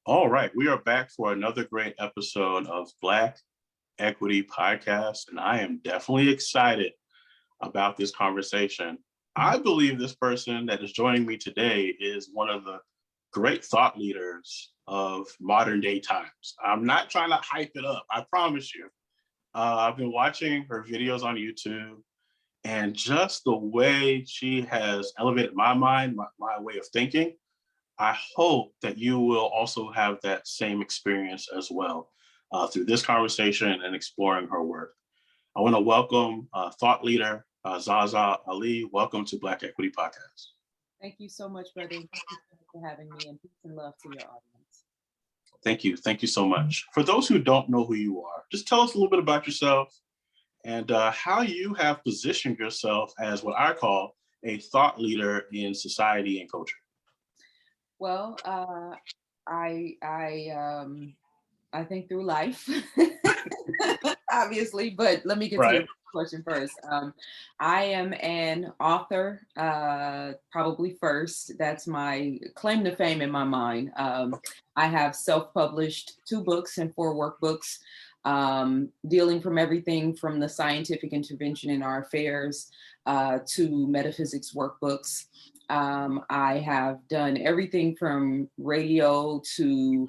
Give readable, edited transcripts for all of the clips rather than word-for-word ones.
All right, we are back for another great episode of Black Equity Podcast, and I am definitely excited about this conversation. I believe this person that is joining me today is one of the great thought leaders of modern day times. I'm not trying to hype it up, I promise you. I've been watching her videos on YouTube, and just the way she has elevated my mind, my way of thinking. I hope that you will also have that same experience as well through this conversation and exploring her work. I want to welcome thought leader ZaZa Ali. Welcome to Black Equity Podcast. Thank you so much, brother. Thank you so much for having me, and peace and love to your audience. Thank you. Thank you so much. For those who don't know who you are, just tell us a little bit about yourself and how you have positioned yourself as what I call a thought leader in society and culture. Well, I think through life, obviously, but let me get to your Right. question first. I am an author, probably first. That's my claim to fame in my mind. I have self-published 2 books and 4 workbooks, dealing from everything from the scientific intervention in our affairs to metaphysics workbooks. I have done everything from radio to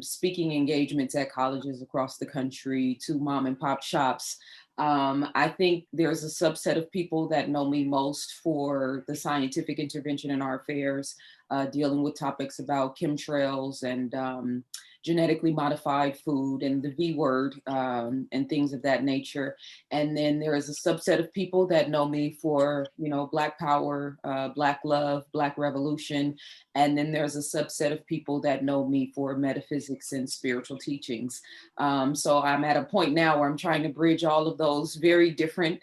speaking engagements at colleges across the country to mom and pop shops. I think there's a subset of people that know me most for the scientific intervention in our affairs, dealing with topics about chemtrails and genetically modified food and the V word and things of that nature. And then there is a subset of people that know me for, Black power, Black love, Black revolution. And then there's a subset of people that know me for metaphysics and spiritual teachings. So I'm at a point now where I'm trying to bridge all of those very different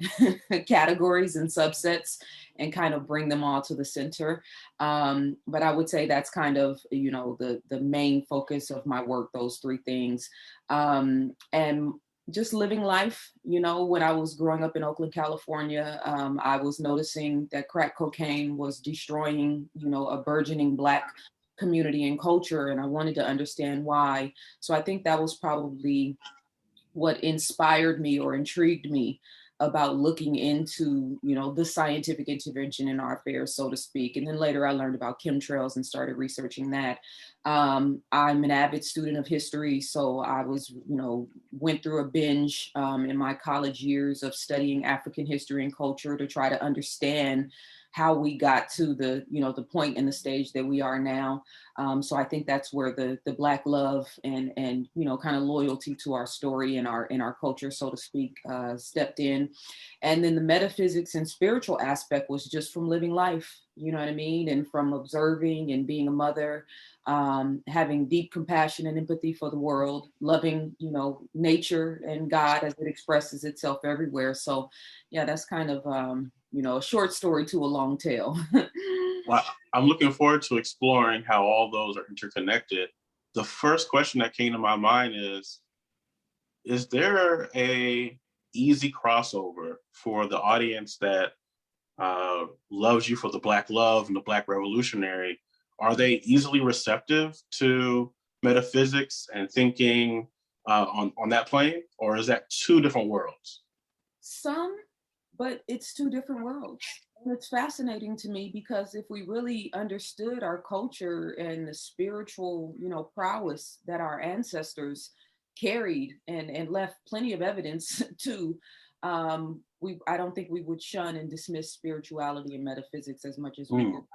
categories and subsets and kind of bring them all to the center. But I would say that's kind of, the main focus of my work, those 3 things. And just living life, when I was growing up in Oakland, California, I was noticing that crack cocaine was destroying, a burgeoning Black community and culture, and I wanted to understand why. So I think that was probably what inspired me or intrigued me about looking into, the scientific intervention in our affairs, so to speak. And then later I learned about chemtrails and started researching that. I'm an avid student of history, so I was, went through a binge in my college years of studying African history and culture to try to understand how we got to the point and the stage that we are now. So I think that's where the Black love and kind of loyalty to our story and our culture, so to speak, stepped in. And then the metaphysics and spiritual aspect was just from living life, you know what I mean? And from observing and being a mother, having deep compassion and empathy for the world, loving, nature and God as it expresses itself everywhere. So yeah, that's kind of, a short story to a long tale. Well, I'm looking forward to exploring how all those are interconnected. The first question that came to my mind is there a easy crossover for the audience that loves you for the Black love and the Black revolutionary? Are they easily receptive to metaphysics and thinking on that plane? Or is that 2 different worlds? Some, but it's 2 different worlds. And it's fascinating to me because if we really understood our culture and the spiritual, prowess that our ancestors carried and left plenty of evidence to, I don't think we would shun and dismiss spirituality and metaphysics as much as we do.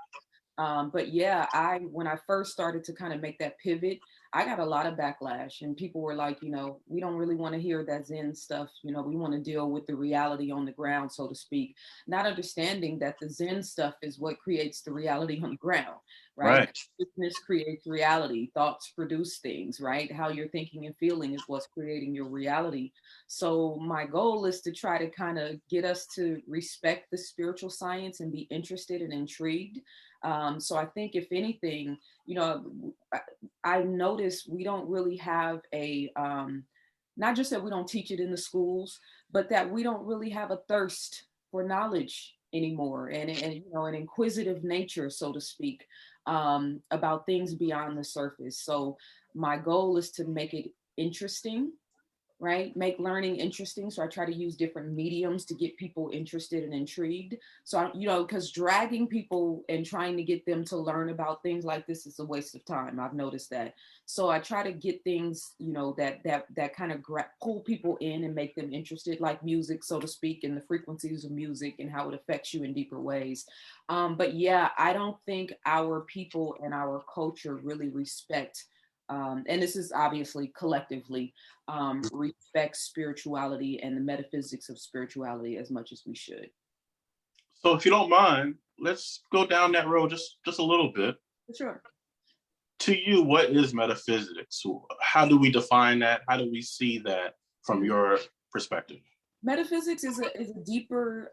But yeah, when I first started to kind of make that pivot, I got a lot of backlash, and people were like, we don't really want to hear that Zen stuff. We want to deal with the reality on the ground, so to speak. Not understanding that the Zen stuff is what creates the reality on the ground, right? Right. Consciousness creates reality. Thoughts produce things, right? How you're thinking and feeling is what's creating your reality. So my goal is to try to kind of get us to respect the spiritual science and be interested and intrigued. So I think if anything, I notice we don't really have not just that we don't teach it in the schools, but that we don't really have a thirst for knowledge anymore, and you know, an inquisitive nature, so to speak, about things beyond the surface. So my goal is to make it interesting, right? Make learning interesting. So I try to use different mediums to get people interested and intrigued. So, you know, because dragging people and trying to get them to learn about things like this is a waste of time. I've noticed that. So I try to get things, you know, that kind of pull people in and make them interested, like music, so to speak, and the frequencies of music and how it affects you in deeper ways. But yeah, I don't think our people and our culture really respect, and this is obviously collectively, respect spirituality and the metaphysics of spirituality as much as we should. So if you don't mind, let's go down that road just a little bit. Sure. To you, what is metaphysics? How do we define that? How do we see that from your perspective? Metaphysics is a deeper,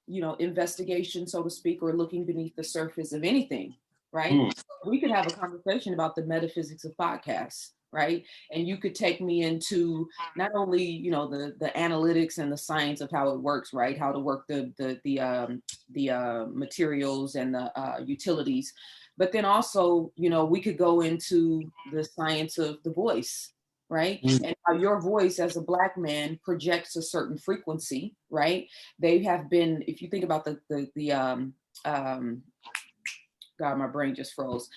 you know, investigation, so to speak, or looking beneath the surface of anything, right? We could have a conversation about the metaphysics of podcasts, right? And you could take me into not only, you know, the analytics and the science of how it works, right? How to work the materials and the utilities, but then also, you know, we could go into the science of the voice, right? And how your voice as a Black man projects a certain frequency, right? They have been, if you think about God, my brain just froze.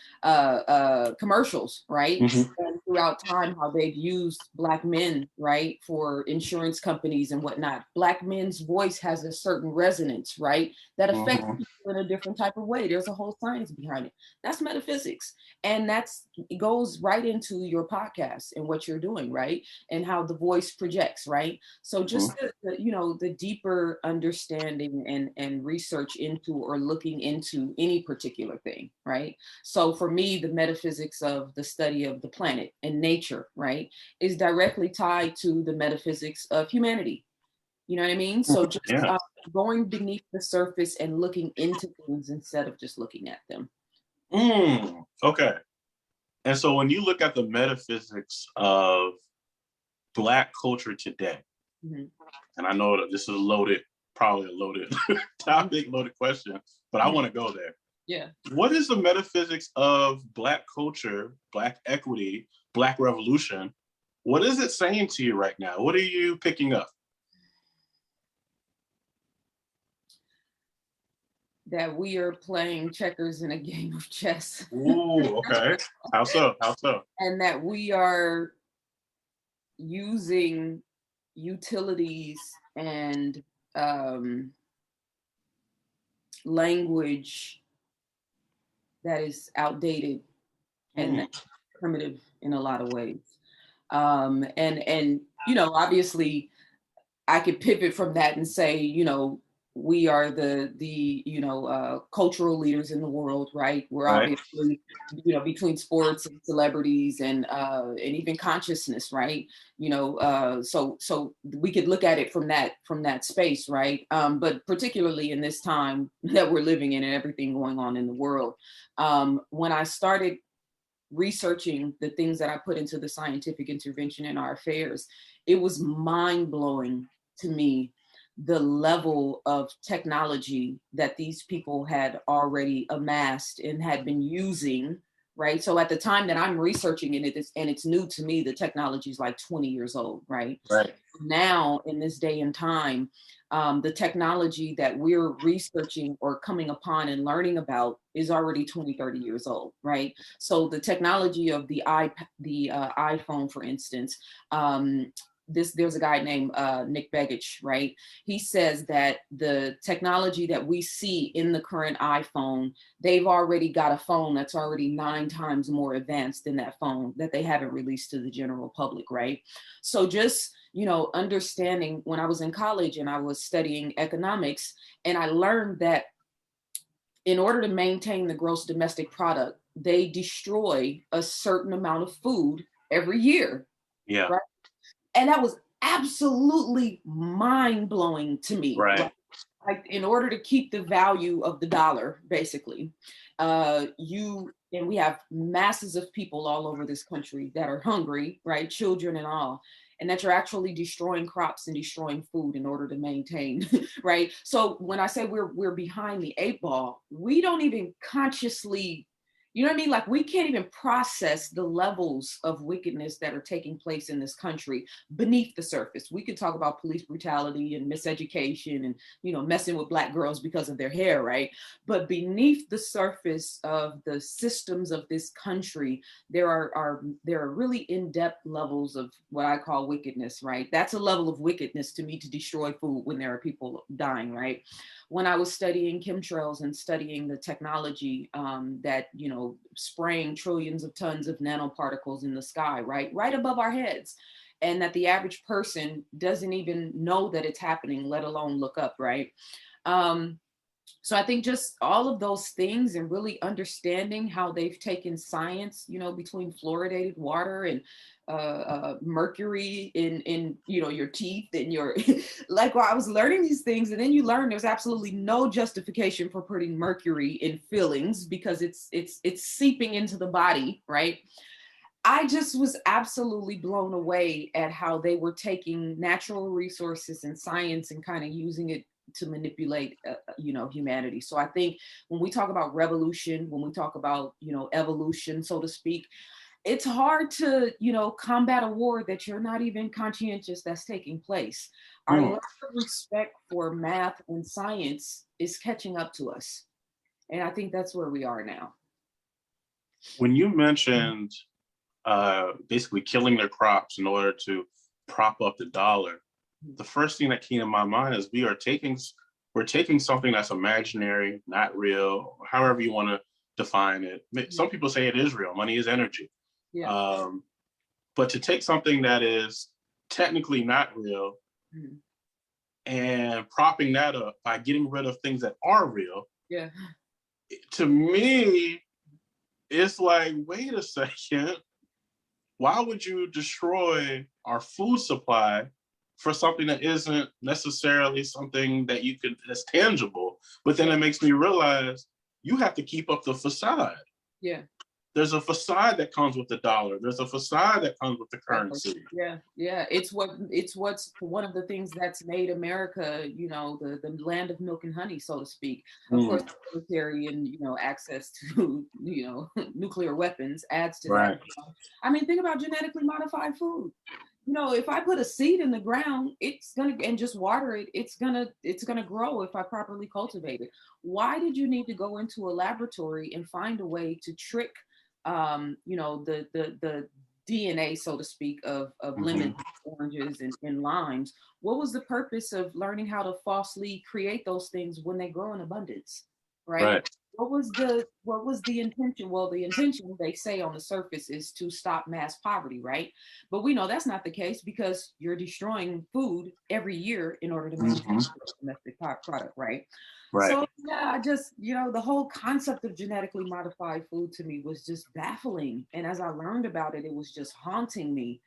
Commercials, right? And throughout time, how they've used Black men, right, for insurance companies and whatnot. Black men's voice has a certain resonance, right, that affects people in a different type of way. There's a whole science behind it. That's metaphysics, and it goes right into your podcast and what you're doing, right, and how the voice projects, right. So just you know, the deeper understanding and research into or looking into any particular thing, right? So for me, the metaphysics of the study of the planet and nature, right, is directly tied to the metaphysics of humanity. You know what I mean? So just going beneath the surface and looking into things instead of just looking at them. Okay. And so when you look at the metaphysics of Black culture today, and I know that this is probably a loaded topic, loaded question, but I want to go there. Yeah. What is the metaphysics of Black culture, Black equity, Black revolution? What is it saying to you right now? What are you picking up? That we are playing checkers in a game of chess. Ooh, okay. How so? How so? And that we are using utilities and language that is outdated and primitive in a lot of ways. And you know, obviously I could pivot from that and say, you know, we are the you know, cultural leaders in the world, right? We're obviously, you know, between sports and celebrities and even consciousness, right? You know, so we could look at it from that space, right? But particularly in this time that we're living in and everything going on in the world, when I started researching the things that I put into the scientific intervention in our affairs, it was mind blowing to me the level of technology that these people had already amassed and had been using, right? So at the time that I'm researching it's new to me, the technology is like 20 years old, right? Right. Now, in this day and time, the technology that we're researching or coming upon and learning about is already 20, 30 years old, right? So the technology of the iPhone, for instance, there's a guy named Nick Begich, right? He says that the technology that we see in the current iPhone, they've already got a phone that's already 9 times more advanced than that phone that they haven't released to the general public, right? So just, you know, understanding, when I was in college and I was studying economics, and I learned that in order to maintain the gross domestic product, they destroy a certain amount of food every year. Yeah. Right? And that was absolutely mind-blowing to me. Right. Like, in order to keep the value of the dollar, basically, and we have masses of people all over this country that are hungry, right? Children and all. and that you're actually destroying crops and destroying food in order to maintain, right? So when I say we're behind the eight ball, we don't even consciously, you know what I mean? Like, we can't even process the levels of wickedness that are taking place in this country beneath the surface. We could talk about police brutality and miseducation and, you know, messing with Black girls because of their hair, right? But beneath the surface of the systems of this country, there are really in-depth levels of what I call wickedness, right? That's a level of wickedness to me, to destroy food when there are people dying, right? When I was studying chemtrails and studying the technology that, you know, spraying trillions of tons of nanoparticles in the sky, right above our heads, and that the average person doesn't even know that it's happening, let alone look up, right? So I think just all of those things, and really understanding how they've taken science, you know, between fluoridated water and mercury in you know, your teeth and your like, while I was learning these things, and then you learn there's absolutely no justification for putting mercury in fillings because it's seeping into the body, right? I just was absolutely blown away at how they were taking natural resources and science and kind of using it to manipulate, you know, humanity. So I think when we talk about revolution, when we talk about, you know, evolution, so to speak, it's hard to, you know, combat a war that you're not even conscientious that's taking place. Our lack of respect for math and science is catching up to us. And I think that's where we are now. When you mentioned basically killing their crops in order to prop up the dollar, the first thing that came to my mind is we're taking something that's imaginary, not real, however you want to define it. Some people say it is real. Money is energy. Yeah. But to take something that is technically not real and propping that up by getting rid of things that are real, to me, it's like, wait a second. Why would you destroy our food supply for something that isn't necessarily something that that's tangible? But then it makes me realize you have to keep up the facade. Yeah. There's a facade that comes with the dollar. There's a facade that comes with the currency. Yeah. It's what's one of the things that's made America, you know, the land of milk and honey, so to speak. Of course, military and, you know, access to, you know, nuclear weapons adds to that. I mean, think about genetically modified food. You know, if I put a seed in the ground, and just water it, it's gonna grow if I properly cultivate it. Why did you need to go into a laboratory and find a way to trick, you know, the DNA, so to speak, of lemons, oranges, and limes? What was the purpose of learning how to falsely create those things when they grow in abundance, right? What was the intention? Well, the intention, they say on the surface, is to stop mass poverty, right? But we know that's not the case, because you're destroying food every year in order to maintain domestic product, right? So yeah, I just, you know, the whole concept of genetically modified food to me was just baffling. And as I learned about it, it was just haunting me.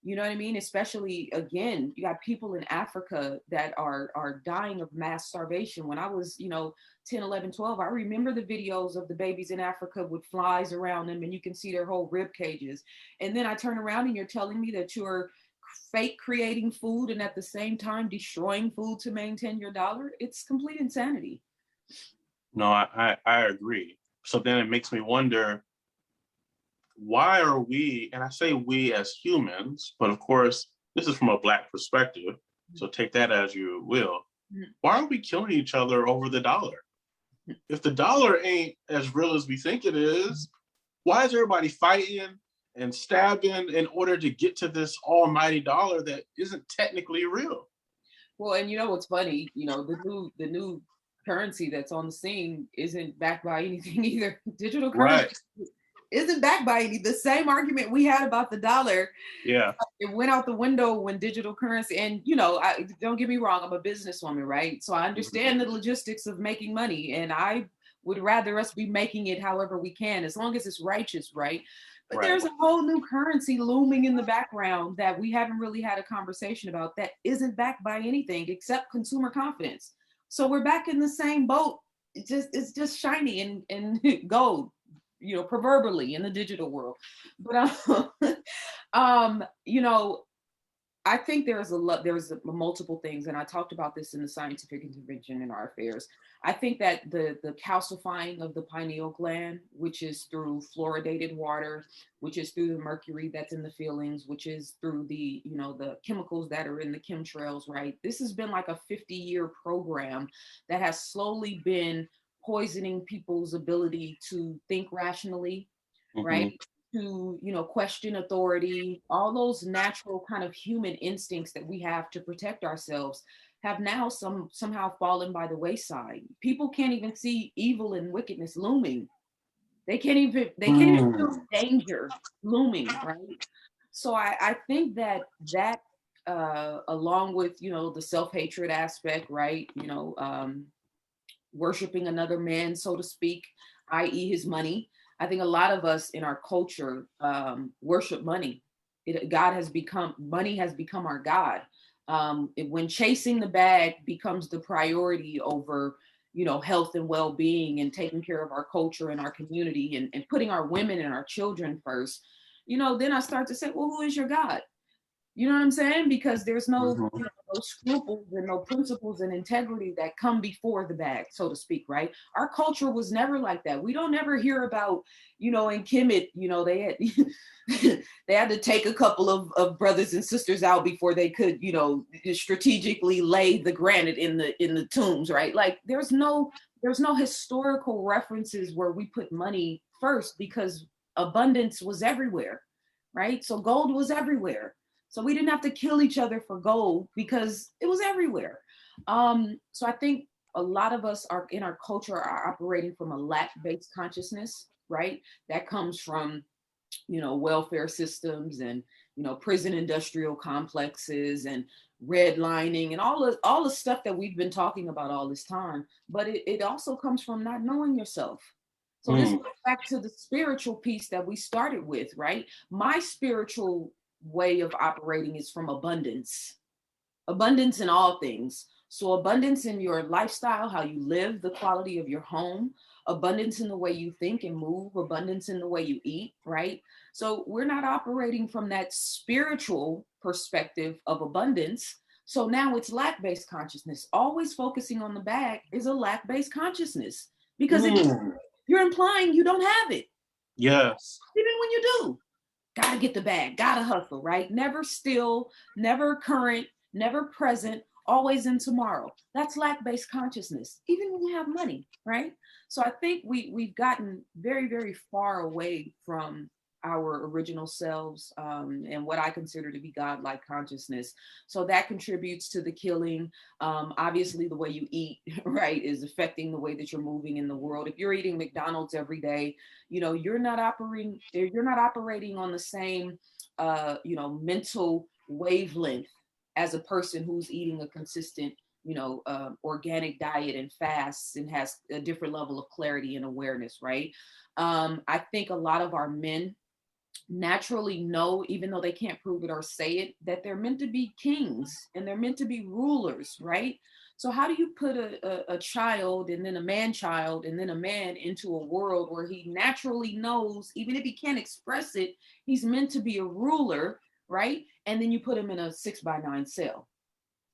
You know what I mean? Especially, again, you got people in Africa that are dying of mass starvation. When I was, you know, 10, 11, 12, I remember the videos of the babies in Africa with flies around them, and you can see their whole rib cages. And then I turn around and you're telling me that you're fake creating food and at the same time destroying food to maintain your dollar. It's complete insanity. No, I agree. So then it makes me wonder, why are we, and I say we as humans, but of course, this is from a Black perspective, so take that as you will. Why are we killing each other over the dollar? If the dollar ain't as real as we think it is, why is everybody fighting and stabbing in order to get to this almighty dollar that isn't technically real? Well, and you know what's funny? You know, the new currency that's on the scene isn't backed by anything either. Digital currency isn't backed by any. The same argument we had about the dollar, it went out the window when digital currency. And you know, don't get me wrong, I'm a businesswoman, right? So I understand the logistics of making money, and I would rather us be making it however we can, as long as it's righteous, right? But there's a whole new currency looming in the background that we haven't really had a conversation about, that isn't backed by anything except consumer confidence. So we're back in the same boat. It's just shiny and gold, you know, proverbially in the digital world. But you know, I think there's multiple things, and I talked about this in the scientific intervention in our affairs. I think that the calcifying of the pineal gland, which is through fluoridated water, which is through the mercury that's in the fillings, which is through the chemicals that are in the chemtrails, right? This has been like a 50-year program that has slowly been poisoning people's ability to think rationally, right? Mm-hmm. To question authority. All those natural kind of human instincts that we have to protect ourselves have now somehow fallen by the wayside. People can't even see evil and wickedness looming. They can't even feel danger looming, right? So I think that along with the self-hatred aspect, right? Worshiping another man, so to speak, i.e., his money. I think a lot of us in our culture worship money. Money has become our God. When chasing the bag becomes the priority over, health and well-being and taking care of our culture and our community and putting our women and our children first, then I start to say, well, who is your God? You know what I'm saying? Because there's Mm-hmm. no scruples and no principles and integrity that come before the bag, so to speak, right? Our culture was never like that. We don't ever hear about, in Kemet, they had they had to take a couple of brothers and sisters out before they could, strategically lay the granite in the tombs, right? Like there's no historical references where we put money first because abundance was everywhere, right? So gold was everywhere, so we didn't have to kill each other for gold because it was everywhere. So I think a lot of us are in our culture are operating from a lack-based consciousness, right? That comes from, welfare systems and, prison industrial complexes and redlining and all the stuff that we've been talking about all this time. But it also comes from not knowing yourself. So this Mm. goes back to the spiritual piece that we started with, right? My spiritual way of operating is from abundance in all things. So abundance in your lifestyle, how you live, the quality of your home, abundance in the way you think and move, abundance in the way you eat, right? So we're not operating from that spiritual perspective of abundance. So now it's lack-based consciousness. Always focusing on the bag is a lack-based consciousness because Mm. you're implying you don't have it, Yes. even when you do. Gotta get the bag, gotta hustle, right? Never still, never current, never present, always in tomorrow. That's lack-based consciousness, even when you have money, right? So I think we've gotten very, very far away from our original selves, and what I consider to be godlike consciousness. So that contributes to the killing. Obviously, the way you eat, right, is affecting the way that you're moving in the world. If you're eating McDonald's every day, you're not operating on the same mental wavelength as a person who's eating a consistent organic diet and fasts and has a different level of clarity and awareness, right? I think a lot of our men naturally know, even though they can't prove it or say it, that they're meant to be kings and they're meant to be rulers, right? So how do you put a child and then a man child and then a man into a world where he naturally knows, even if he can't express it, he's meant to be a ruler, right? And then you put him in a 6x9 cell,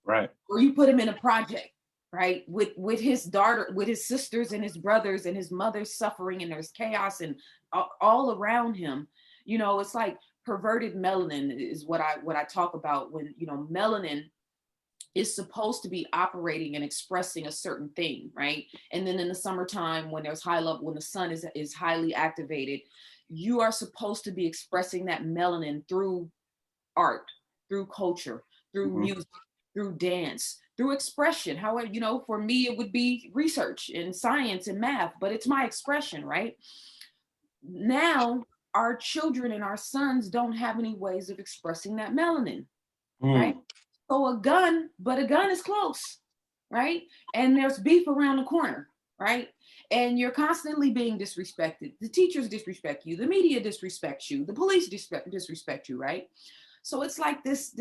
Right. or you put him in a project, right? With his daughter, with his sisters and his brothers and his mother suffering, and there's chaos and all around him. It's like perverted melanin is what I talk about when melanin is supposed to be operating and expressing a certain thing, right? And then in the summertime, when there's high level, when the sun is highly activated, you are supposed to be expressing that melanin through art, through culture, through Mm-hmm. music, through dance, through expression. However, for me, it would be research and science and math, but it's my expression, right? Now, our children and our sons don't have any ways of expressing that melanin, right? Mm. So a gun is close, right? And there's beef around the corner, right? And you're constantly being disrespected. The teachers disrespect you, the media disrespects you, the police disrespect you, right? So it's like this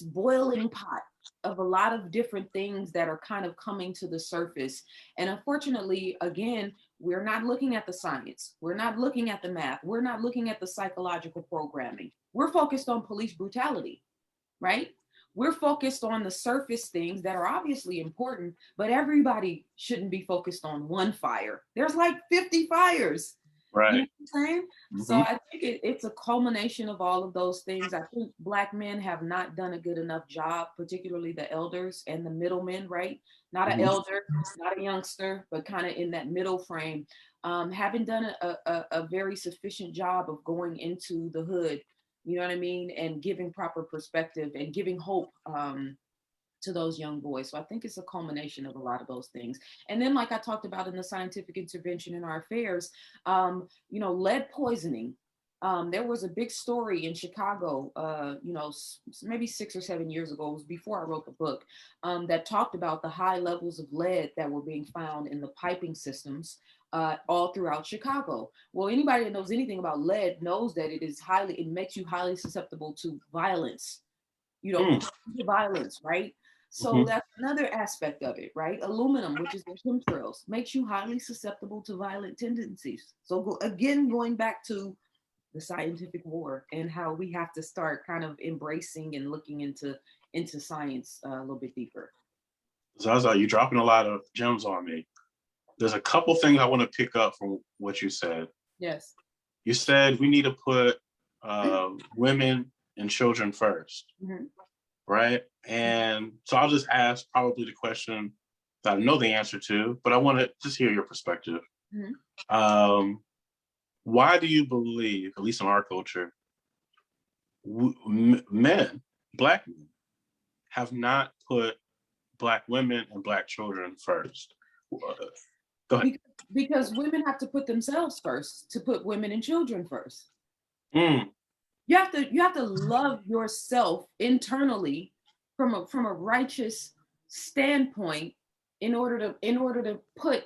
boiling pot of a lot of different things that are kind of coming to the surface. And unfortunately, again, we're not looking at the science. We're not looking at the math. We're not looking at the psychological programming. We're focused on police brutality, right? we're focused on the surface things that are obviously important, but everybody shouldn't be focused on one fire. There's like 50 fires. You know Right. what I'm saying? So Mm-hmm. I think it's a culmination of all of those things. I think Black men have not done a good enough job, particularly the elders and the middlemen, right? Not an Mm-hmm. elder, not a youngster, but kind of in that middle frame. Haven't done a very sufficient job of going into the hood, you know what I mean? And giving proper perspective and giving hope to those young boys. So I think it's a culmination of a lot of those things. And then, like I talked about in the scientific intervention in our affairs, lead poisoning. There was a big story in Chicago, maybe 6 or 7 years ago. It was before I wrote the book, that talked about the high levels of lead that were being found in the piping systems all throughout Chicago. Well, anybody that knows anything about lead knows that it makes you highly susceptible to violence, violence, right? So Mm-hmm. that's another aspect of it, right? Aluminum, which is the chemtrails, makes you highly susceptible to violent tendencies. So again, going back to the scientific war and how we have to start kind of embracing and looking into science a little bit deeper. ZaZa, you're dropping a lot of gems on me. There's a couple things I want to pick up from what you said. Yes. You said we need to put women and children first, Mm-hmm. right? And so I'll just ask probably the question that I know the answer to, but I want to just hear your perspective. Mm-hmm. Why do you believe, at least in our culture, men, Black men, have not put Black women and Black children first? Go ahead. Because women have to put themselves first to put women and children first. Mm. You have to love yourself internally from a righteous standpoint in order to put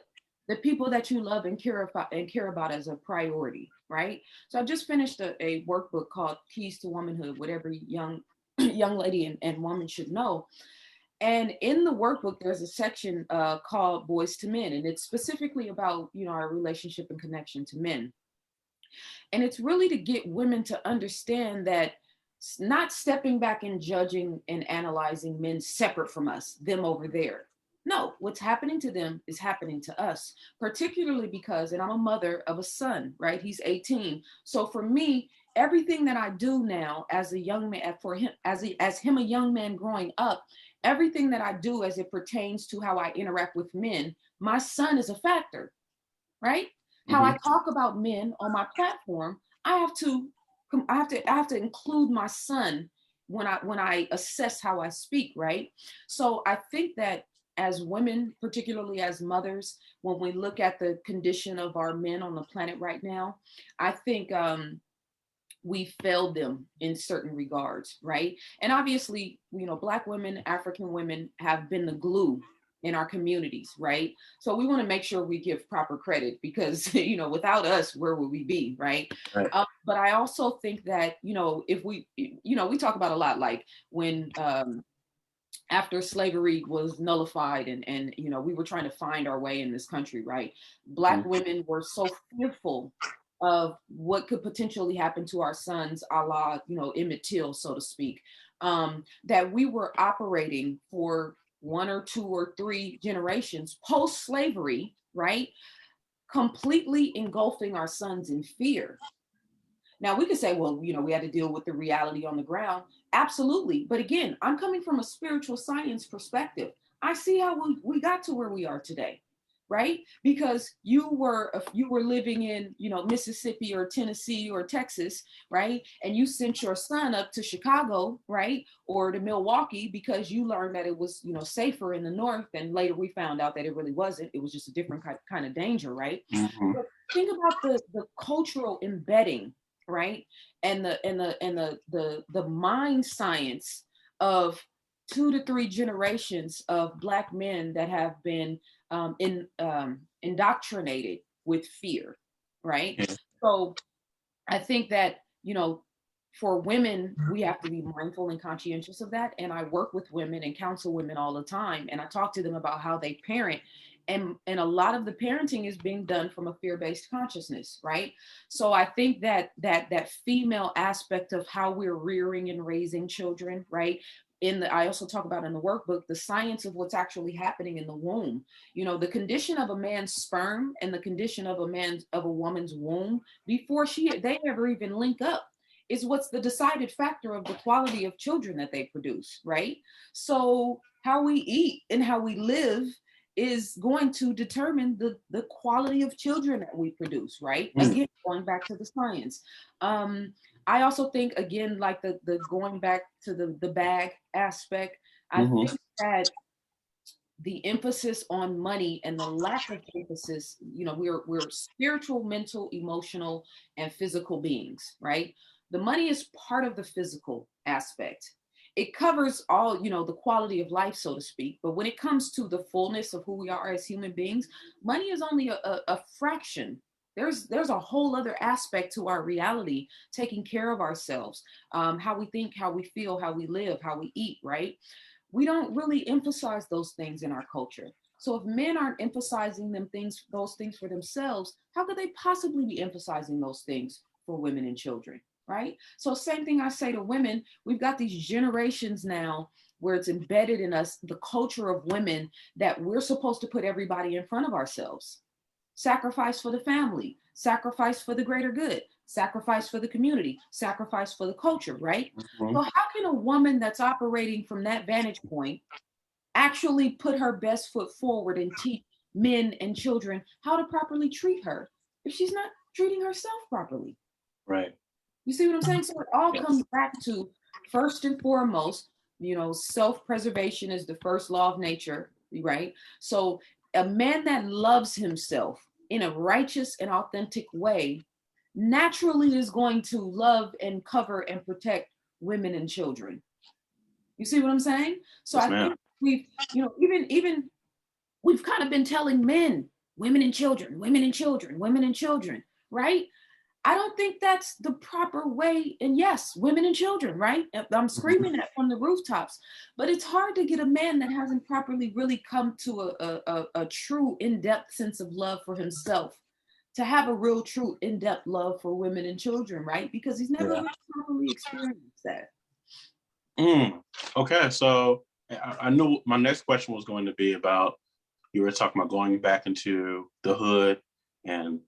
the people that you love and care about as a priority, right? So I just finished a workbook called Keys to Womanhood, what every young lady and woman should know. And in the workbook, there's a section called Boys to Men, and it's specifically about our relationship and connection to men. And it's really to get women to understand that not stepping back and judging and analyzing men separate from us, them over there. No, what's happening to them is happening to us, particularly because, and I'm a mother of a son, right? He's 18. So for me, everything that I do now as a young man, for him, as him, a young man growing up, everything that I do as it pertains to how I interact with men, my son is a factor, right? How Mm-hmm. I talk about men on my platform, I have to include my son when I assess how I speak, right? So I think that as women, particularly as mothers, when we look at the condition of our men on the planet right now, I think we failed them in certain regards, right? And obviously, Black women, African women have been the glue in our communities, right? So we want to make sure we give proper credit because, without us, where would we be, right? Right. But I also think that, if we talk about a lot, like when, after slavery was nullified and we were trying to find our way in this country, right? Black Mm-hmm. women were so fearful of what could potentially happen to our sons, a la, Emmett Till, so to speak, that we were operating for one or two or three generations post-slavery, right? Completely engulfing our sons in fear. Now we could say, well, we had to deal with the reality on the ground. Absolutely. But again, I'm coming from a spiritual science perspective. I see how we got to where we are today, right? Because you were living in, Mississippi or Tennessee or Texas, right? And you sent your son up to Chicago, right? Or to Milwaukee because you learned that it was, safer in the north. And later we found out that it really wasn't. It was just a different kind of danger, right? Mm-hmm. But think about the cultural embedding, right? And the mind science of 2 to 3 generations of Black men that have been indoctrinated with fear, right? Yeah. So I think that, for women, we have to be mindful and conscientious of that. And I work with women and counsel women all the time. And I talk to them about how they parent. And a lot of the parenting is being done from a fear-based consciousness, right? So I think that female aspect of how we're rearing and raising children, right? I also talk about in the workbook the science of what's actually happening in the womb. The condition of a man's sperm and the condition of a woman's womb before they ever even link up is what's the decided factor of the quality of children that they produce, right? So how we eat and how we live is going to determine the quality of children that we produce, right? Again, going back to the science. I also think, again, like the going back to the bag aspect, I think that the emphasis on money and the lack of emphasis, we're spiritual, mental, emotional, and physical beings, right? The money is part of the physical aspect. It covers all, the quality of life, so to speak. But when it comes to the fullness of who we are as human beings, money is only a fraction. There's a whole other aspect to our reality, taking care of ourselves, how we think, how we feel, how we live, how we eat, right? We don't really emphasize those things in our culture. So if men aren't emphasizing those things for themselves, how could they possibly be emphasizing those things for women and children, right? So same thing I say to women, we've got these generations now where it's embedded in us, the culture of women, that we're supposed to put everybody in front of ourselves. Sacrifice for the family, sacrifice for the greater good, sacrifice for the community, sacrifice for the culture, right? So how can a woman that's operating from that vantage point actually put her best foot forward and teach men and children how to properly treat her if she's not treating herself properly? Right. You see what I'm saying? So it all comes back to, first and foremost, self-preservation is the first law of nature, right? So a man that loves himself in a righteous and authentic way naturally is going to love and cover and protect women and children. You see what I'm saying? So Yes, I think we've, even we've kind of been telling men, women and children, women and children, women and children, right? I don't think that's the proper way. And yes, women and children, right? I'm screaming that from the rooftops, but it's hard to get a man that hasn't properly really come to a true in-depth sense of love for himself to have a real, true, in-depth love for women and children, right? Because he's never really properly experienced that. Okay, so I knew my next question was going to be about, you were talking about going back into the hood and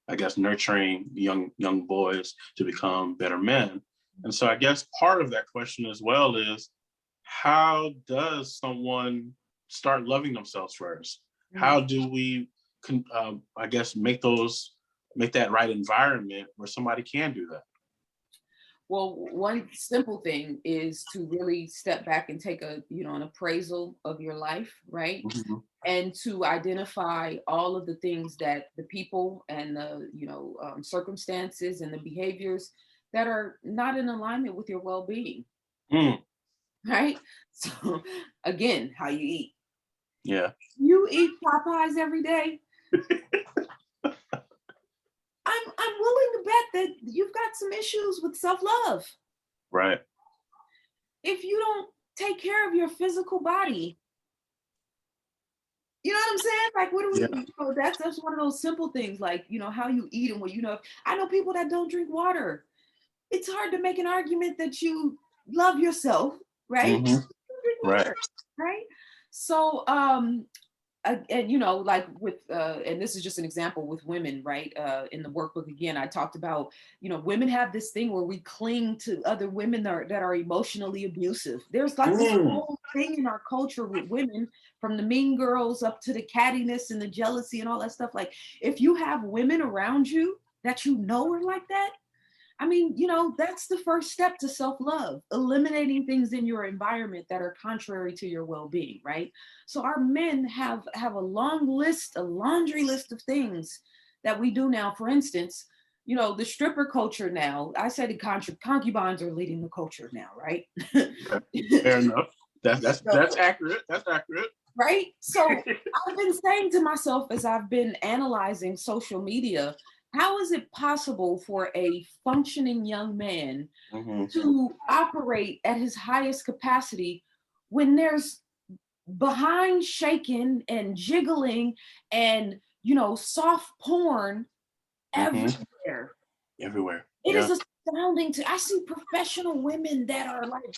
I guess nurturing young boys to become better men. And so I guess part of that question as well is, how does someone start loving themselves first? How do we, I guess, make that right environment where somebody can do that? Well, one simple thing is to really step back and take an appraisal of your life, right? And to identify all of the things that the people and the circumstances and the behaviors that are not in alignment with your well-being, right? So again, how you eat. Yeah. You eat Popeyes every day. I'm willing to bet that you've got some issues with self-love. Right. If you don't take care of your physical body, you know what I'm saying? Like, what do we, that's one of those simple things, like, how you eat and what, I know people that don't drink water. It's hard to make an argument that you love yourself, right? Drink water, right? So, and like with and this is just an example with women, right? In the workbook, again, I talked about, women have this thing where we cling to other women that are emotionally abusive. There's like this whole thing in our culture with women, from the mean girls up to the cattiness and the jealousy and all that stuff. Like, if you have women around you that are like that, I mean, that's the first step to self-love, eliminating things in your environment that are contrary to your well-being, right? So our men have a long list, a laundry list of things that we do now. For instance, the stripper culture now, I said the concubines are leading the culture now, right? Fair enough. That's accurate. That's accurate. Right? So I've been saying to myself, as I've been analyzing social media, how is it possible for a functioning young man to operate at his highest capacity when there's behind shaking and jiggling and, soft porn everywhere? Everywhere. It is astounding I see professional women that are like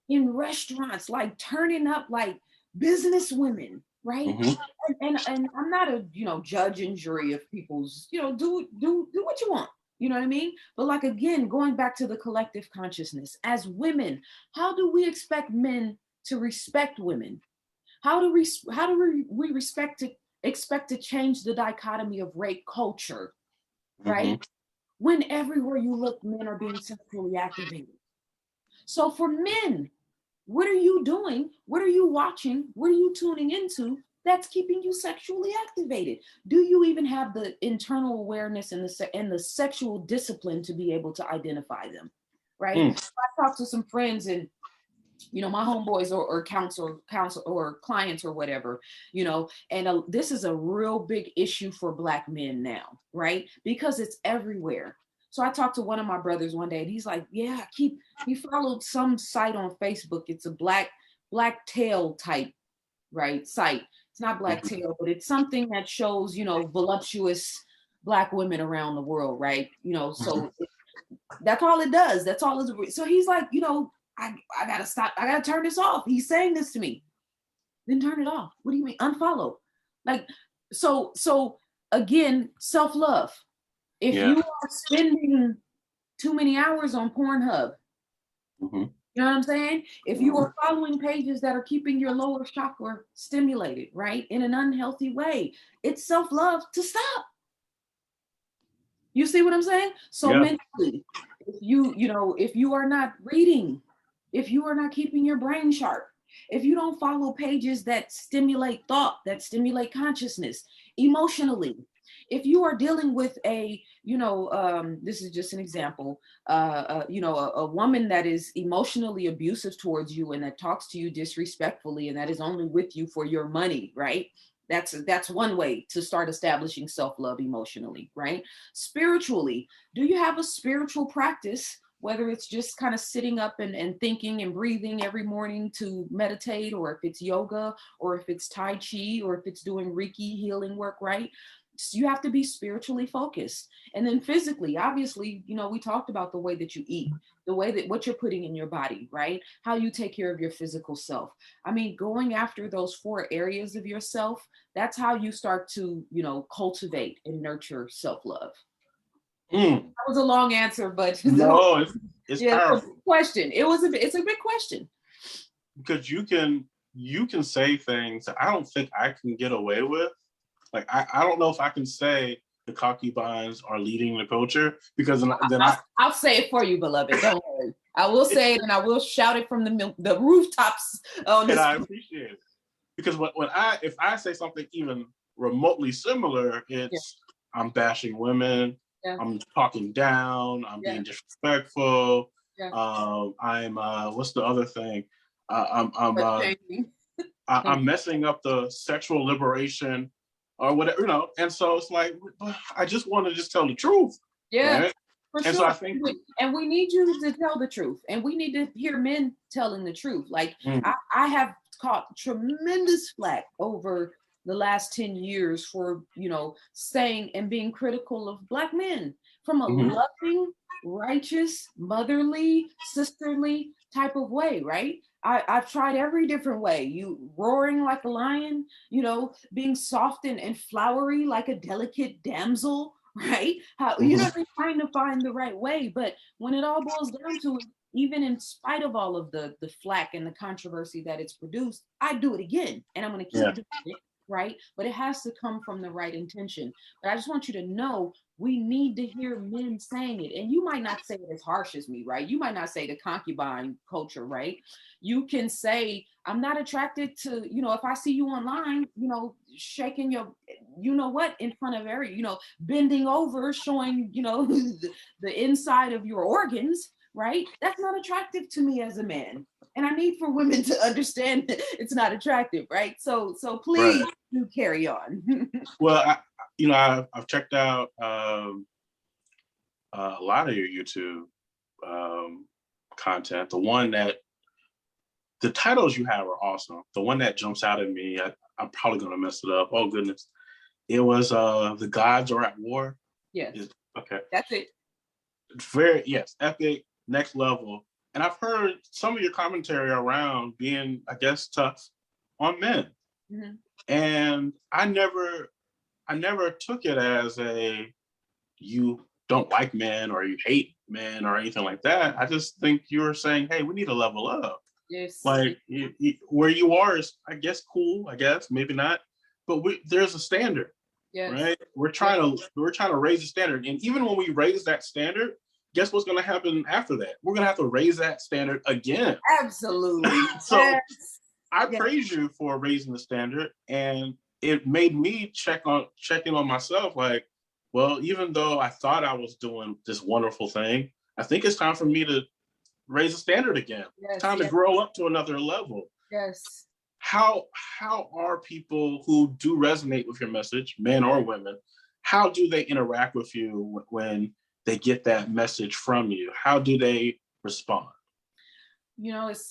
in restaurants, like turning up like business women, right? Mm-hmm. And I'm not a judge and jury of people's do what you want. You know what I mean? But like again, going back to the collective consciousness, as women, how do we expect men to respect women? How do we expect to change the dichotomy of rape culture, Mm-hmm. right? When everywhere you look, men are being sexually activated. So for men, what are you doing? What are you watching? What are you tuning into that's keeping you sexually activated? Do you even have the internal awareness and the sexual discipline to be able to identify them? Right? Mm. I talked to some friends and my homeboys or counsel or clients or whatever, and this is a real big issue for Black men now, right? Because it's everywhere. So I talked to one of my brothers one day and he's like, yeah, he followed some site on Facebook. It's a black tail type, right, site. It's not black Mm-hmm. tail, but it's something that shows, voluptuous Black women around the world, right? Mm-hmm. So that's all it does. That's all it's. So he's like, I gotta stop. I gotta turn this off. He's saying this to me. Then turn it off. What do you mean? Unfollow. Like, so again, self-love. If Yeah. you are spending too many hours on Pornhub, Mm-hmm. you know what I'm saying? If you are following pages that are keeping your lower chakra stimulated, right, in an unhealthy way, it's self-love to stop. You see what I'm saying? So Yeah. mentally, if you are not reading, if you are not keeping your brain sharp, if you don't follow pages that stimulate thought, that stimulate consciousness, emotionally, if you are dealing with this is just an example, a woman that is emotionally abusive towards you and that talks to you disrespectfully and that is only with you for your money, right? That's one way to start establishing self-love emotionally, right? Spiritually, do you have a spiritual practice, whether it's just kind of sitting up and thinking and breathing every morning to meditate, or if it's yoga, or if it's Tai Chi, or if it's doing Reiki healing work, right? So you have to be spiritually focused. And then physically, obviously, we talked about the way that you eat, the way that what you're putting in your body, right? How you take care of your physical self. I mean, going after those 4 areas of yourself, that's how you start to, cultivate and nurture self-love. Mm. That was a long answer, but No, it's yeah, it's a powerful big question. It's a big question. because you can say things that I don't think I can get away with. Like I don't know if I can say the concubines are leading the culture because then I'll say it for you, beloved. Don't worry. I will say it and I will shout it from the rooftops on and this. I appreciate it because if I say something even remotely similar, Yeah, it's I'm bashing women, yeah, I'm talking down, I'm yeah, being disrespectful. yeah. I'm what's the other thing? I'm But changing. I'm messing up the sexual liberation or whatever. And so it's like, I just want to just tell the truth, Yeah, right? for And so sure. I think, And we need you to tell the truth. And we need to hear men telling the truth. Like mm, I have caught tremendous flack over the last 10 years for, saying and being critical of Black men from a mhm, loving, righteous, motherly, sisterly type of way, right? I've tried every different way. You roaring like a lion, being soft and flowery like a delicate damsel, right? How mhm, trying to find the right way. But when it all boils down to it, even in spite of all of the flack and the controversy that it's produced, I do it again, and I'm going to yeah, keep doing it, right? But it has to come from the right intention. But I just want you to know we need to hear men saying it. And you might not say it as harsh as me, right? You might not say the concubine culture, right? You can say, I'm not attracted to, if I see you online, shaking your, what, in front of bending over, showing, the inside of your organs, right? That's not attractive to me as a man. And I need for women to understand it's not attractive, right? So please right. do carry on. Well, I've checked out a lot of your YouTube content. The titles you have are awesome. The one that jumps out at me, I'm probably gonna mess it up. Oh goodness, it was The Gods Are at War. Yes, Okay. that's it. Very, yes, epic, next level. And I've heard some of your commentary around being, I guess, tough on men. Mm-hmm. And I never took it as a you don't like men or you hate men or anything like that. I just think you were saying, hey, we need to level up. Yes. Like where you are is, I guess, cool. I guess maybe not, but there's a standard, right? We're trying to raise the standard, and even when we raise that standard, guess what's going to happen after that? We're going to have to raise that standard again. Absolutely. So I praise you for raising the standard, and it made me check in on myself. Like, well, even though I thought I was doing this wonderful thing, I think it's time for me to raise the standard again. It's time to grow up to another level. Yes. How are people who do resonate with your message, men or women, how do they interact with you when they get that message from you? How do they respond? It's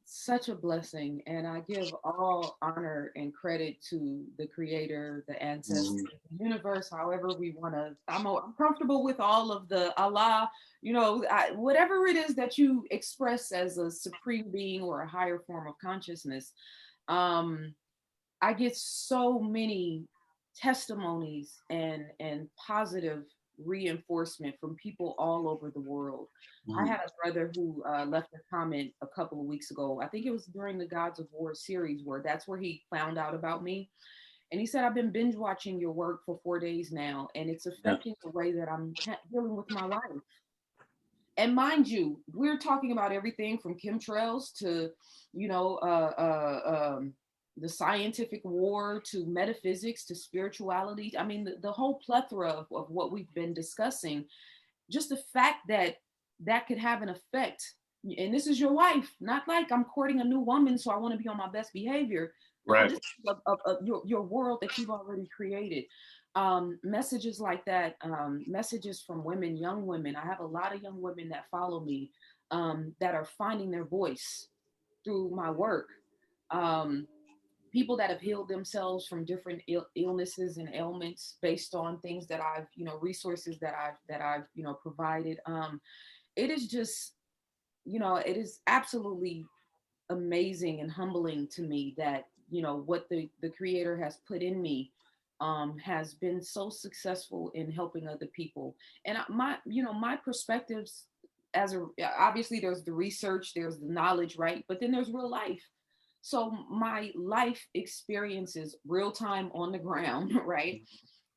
such a blessing, and I give all honor and credit to the creator, the ancestors, the universe, however we want to. I'm comfortable with all of the Allah, whatever it is that you express as a supreme being or a higher form of consciousness. I get so many testimonies and positive reinforcement from people all over the world. I had a brother who left a comment a couple of weeks ago. I think it was during the Gods of War series, where that's where he found out about me. And he said, I've been binge watching your work for 4 days now, and it's affecting the way that I'm dealing with my life. And mind you, we're talking about everything from chemtrails to, the scientific war, to metaphysics, to spirituality. I mean, the whole plethora of what we've been discussing, just the fact that could have an effect. And this is your wife, not like I'm courting a new woman, so I want to be on my best behavior. Right. This is your world that you've already created. Messages like that, messages from women, young women. I have a lot of young women that follow me, that are finding their voice through my work. People that have healed themselves from different illnesses and ailments based on things that I've, resources that I've provided. It is just, it is absolutely amazing and humbling to me that, what the creator has put in me has been so successful in helping other people. And my perspectives obviously there's the research, there's the knowledge, right? But then there's real life. So my life experiences, real time on the ground, right,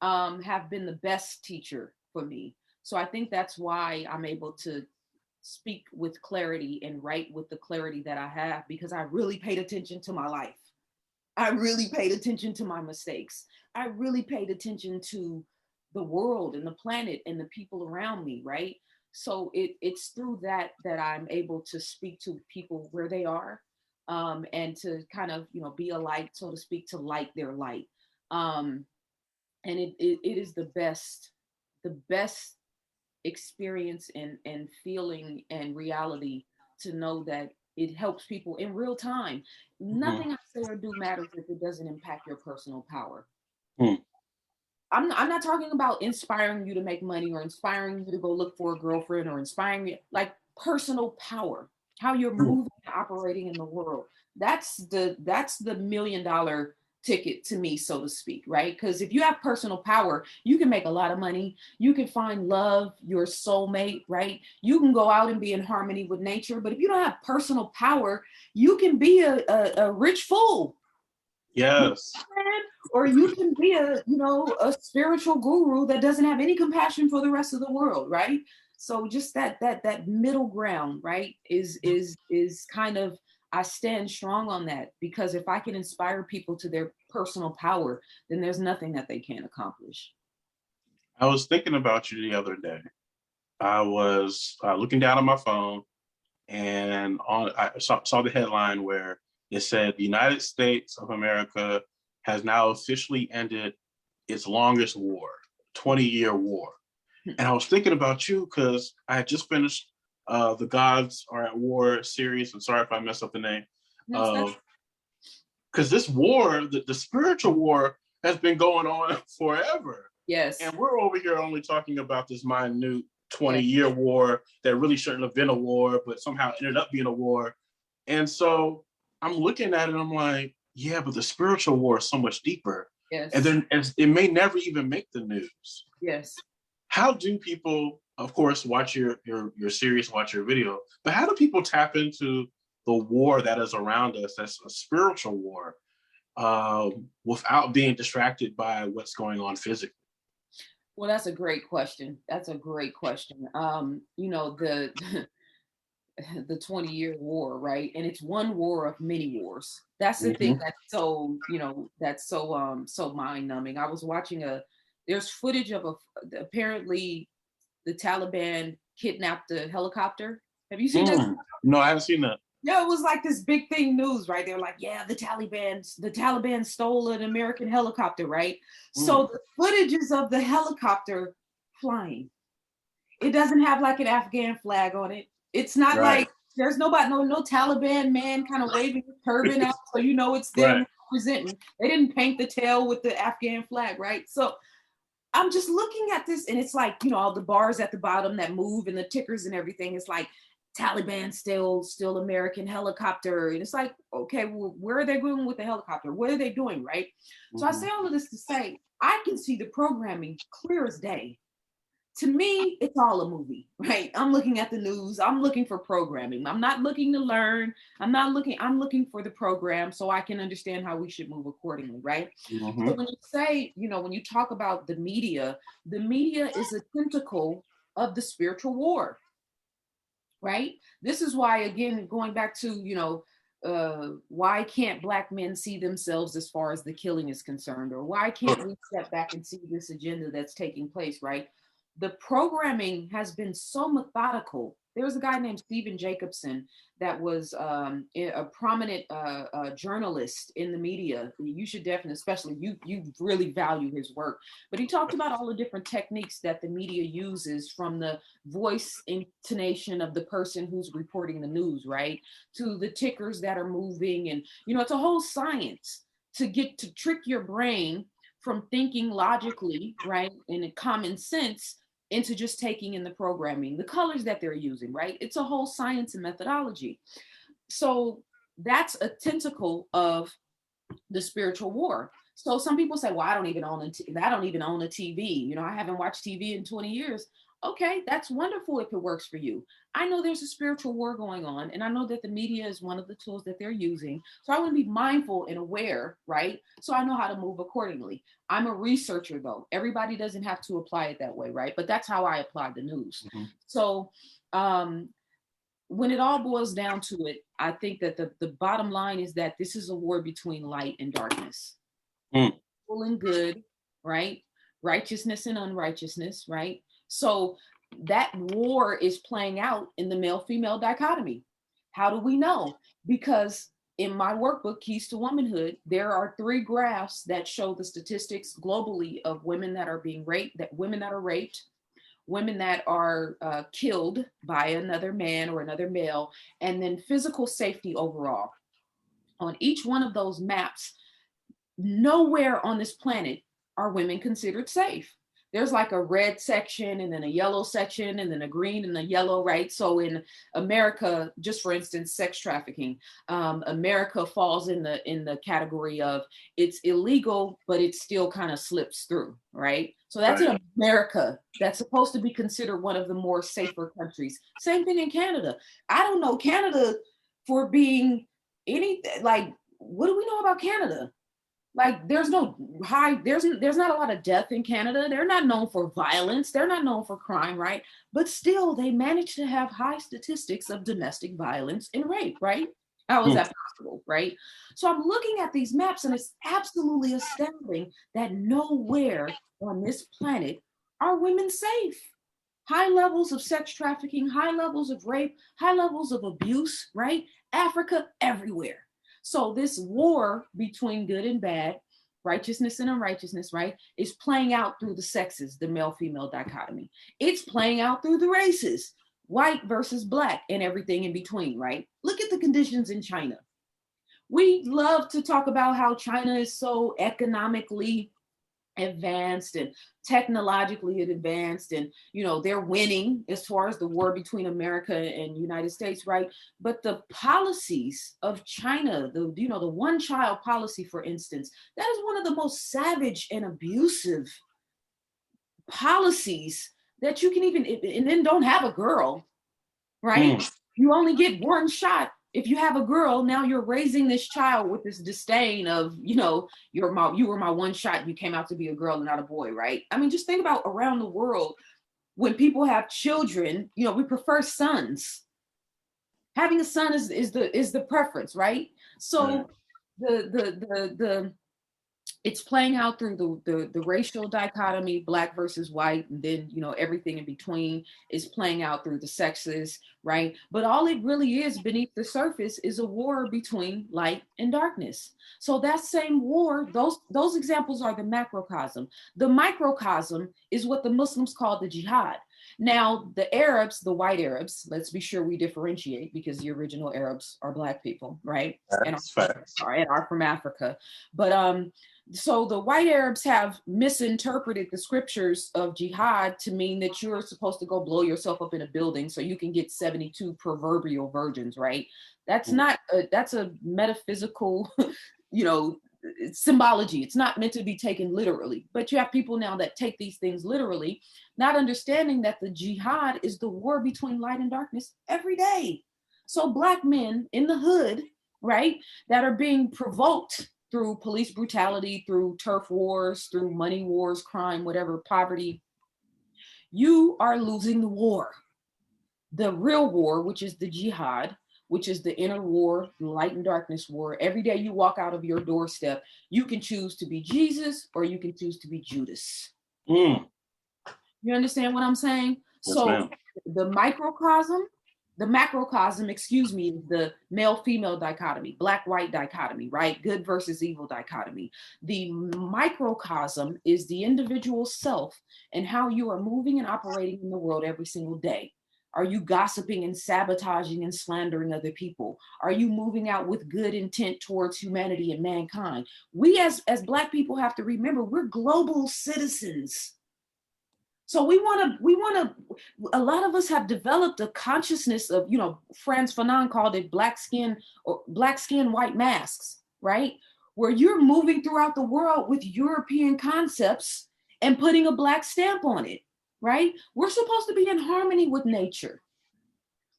have been the best teacher for me. So I think that's why I'm able to speak with clarity and write with the clarity that I have, because I really paid attention to my life. I really paid attention to my mistakes. I really paid attention to the world and the planet and the people around me, right? So it's through that I'm able to speak to people where they are, and to kind of, be a light, so to speak, to light their light. And it is the best experience and feeling and reality to know that it helps people in real time. Nothing I say or do matters if it doesn't impact your personal power. I'm not talking about inspiring you to make money or inspiring you to go look for a girlfriend or inspiring you, like personal power, how you're moving and operating in the world. That's the $1 million ticket to me, so to speak, right? Because if you have personal power, you can make a lot of money. You can find love, your soulmate, right? You can go out and be in harmony with nature. But if you don't have personal power, you can be a rich fool. Yes. Or you can be a spiritual guru that doesn't have any compassion for the rest of the world, right? So just that middle ground, right, is kind of, I stand strong on that, because if I can inspire people to their personal power, then there's nothing that they can't accomplish. I was thinking about you the other day. I was looking down on my phone, and I saw the headline where it said the United States of America has now officially ended its longest war, 20-year war. And I was thinking about you because I had just finished the Gods Are at War series. I'm sorry if I messed up the name. Because this war, the spiritual war, has been going on forever. Yes. And we're over here only talking about this minute 20-year war that really shouldn't have been a war, but somehow ended up being a war. And so I'm looking at it, I'm like, yeah, but the spiritual war is so much deeper. Yes. And then it may never even make the news. Yes. How do people, of course, watch your series, watch your video, but how do people tap into the war that is around us, that's a spiritual war, without being distracted by what's going on physically? Well, that's a great question. That's a great question. You know, the the 20-year war, right? And it's one war of many wars. That's the thing that's so, you know, that's so so mind-numbing. I was watching there's footage of apparently the Taliban kidnapped a helicopter. Have you seen that? No, I haven't seen that. Yeah, it was like this big thing news, right? They're like, yeah, the Taliban stole an American helicopter, right? So the footages of the helicopter flying, it doesn't have like an Afghan flag on it. It's not like there's no Taliban man kind of waving his turban out, so you know it's them representing. They didn't paint the tail with the Afghan flag, right? So I'm just looking at this, and it's like, you know, all the bars at the bottom that move and the tickers and everything. It's like Taliban still American helicopter, and it's like, okay, well, where are they going with the helicopter? What are they doing, right? So I say all of this to say I can see the programming clear as day. To me, it's all a movie, right? I'm looking at the news. I'm looking for programming. I'm not looking to learn. I'm looking for the program so I can understand how we should move accordingly, right? So when you say, you know, when you talk about the media is a tentacle of the spiritual war, right? This is why, again, going back to, you know, why can't Black men see themselves as far as the killing is concerned? Or why can't we step back and see this agenda that's taking place, right? The programming has been so methodical. There was a guy named Stephen Jacobson that was a prominent journalist in the media. You should definitely, especially you really value his work. But he talked about all the different techniques that the media uses, from the voice intonation of the person who's reporting the news, right, to the tickers that are moving. And, you know, it's a whole science to trick your brain from thinking logically, right, and in common sense, into just taking in the programming, the colors that they're using, right? It's a whole science and methodology. So that's a tentacle of the spiritual war. So some people say, well, I don't even own a TV. You know, I haven't watched TV in 20 years. Okay, that's wonderful if it works for you. I know there's a spiritual war going on, and I know that the media is one of the tools that they're using. So I want to be mindful and aware, right? So I know how to move accordingly. I'm a researcher, though. Everybody doesn't have to apply it that way, right? But that's how I apply the news. So when it all boils down to it, I think that the bottom line is that this is a war between light and darkness. Evil and good, right? Righteousness and unrighteousness, right? So that war is playing out in the male-female dichotomy. How do we know? Because in my workbook, Keys to Womanhood, there are 3 graphs that show the statistics globally of women that are being raped, women that are raped, women that are killed by another man or another male, and then physical safety overall. On each one of those maps, nowhere on this planet are women considered safe. There's like a red section and then a yellow section and then a green and a yellow, right? So in America, just for instance, sex trafficking, America falls in the category of it's illegal, but it still kind of slips through, right? So that's in America. That's supposed to be considered one of the more safer countries. Same thing in Canada. I don't know Canada for being anything like, what do we know about Canada? Like there's not a lot of death in Canada. They're not known for violence. They're not known for crime, right? But still, they manage to have high statistics of domestic violence and rape, right? How is that possible, right? So I'm looking at these maps, and it's absolutely astounding that nowhere on this planet are women safe. High levels of sex trafficking, high levels of rape, high levels of abuse, right? Africa, everywhere. So this war between good and bad, righteousness and unrighteousness, right, is playing out through the sexes, the male-female dichotomy. It's playing out through the races, white versus black, and everything in between, right? Look at the conditions in China. We love to talk about how China is so economically advanced and technologically advanced, and they're winning as far as the war between America and United States, right? But the policies of China, the one child policy, for instance, that is one of the most savage and abusive policies that you can even, and then don't have a girl, right? You only get one shot. If you have a girl, now you're raising this child with this disdain of, you were my one shot. You came out to be a girl and not a boy, right? I mean, just think about around the world when people have children. We prefer sons. Having a son is the preference, right? So the it's playing out through the racial dichotomy, black versus white, and then everything in between is playing out through the sexes, right? But all it really is beneath the surface is a war between light and darkness. So that same war, those examples are the macrocosm. The microcosm is what the Muslims call the jihad. Now, the Arabs, the white Arabs, let's be sure we differentiate, because the original Arabs are black people, right? That's facts. And are from Africa. But so the white Arabs have misinterpreted the scriptures of jihad to mean that you're supposed to go blow yourself up in a building so you can get 72 proverbial virgins, right? That's not, that's a metaphysical, symbology. It's not meant to be taken literally. But you have people now that take these things literally, not understanding that the jihad is the war between light and darkness every day. So black men in the hood, right, that are being provoked through police brutality, through turf wars, through money wars, crime, whatever, poverty, you are losing the war. The real war, which is the jihad, which is the inner war, light and darkness war. Every day you walk out of your doorstep, you can choose to be Jesus or you can choose to be Judas. You understand what I'm saying? Yes, so ma'am. The macrocosm, excuse me, is the male-female dichotomy, black-white dichotomy, right? Good versus evil dichotomy. The microcosm is the individual self and how you are moving and operating in the world every single day. Are you gossiping and sabotaging and slandering other people? Are you moving out with good intent towards humanity and mankind? We as Black people have to remember we're global citizens. So we want to, a lot of us have developed a consciousness of, Frantz Fanon called it black skin, white masks, right? Where you're moving throughout the world with European concepts and putting a black stamp on it, right? We're supposed to be in harmony with nature.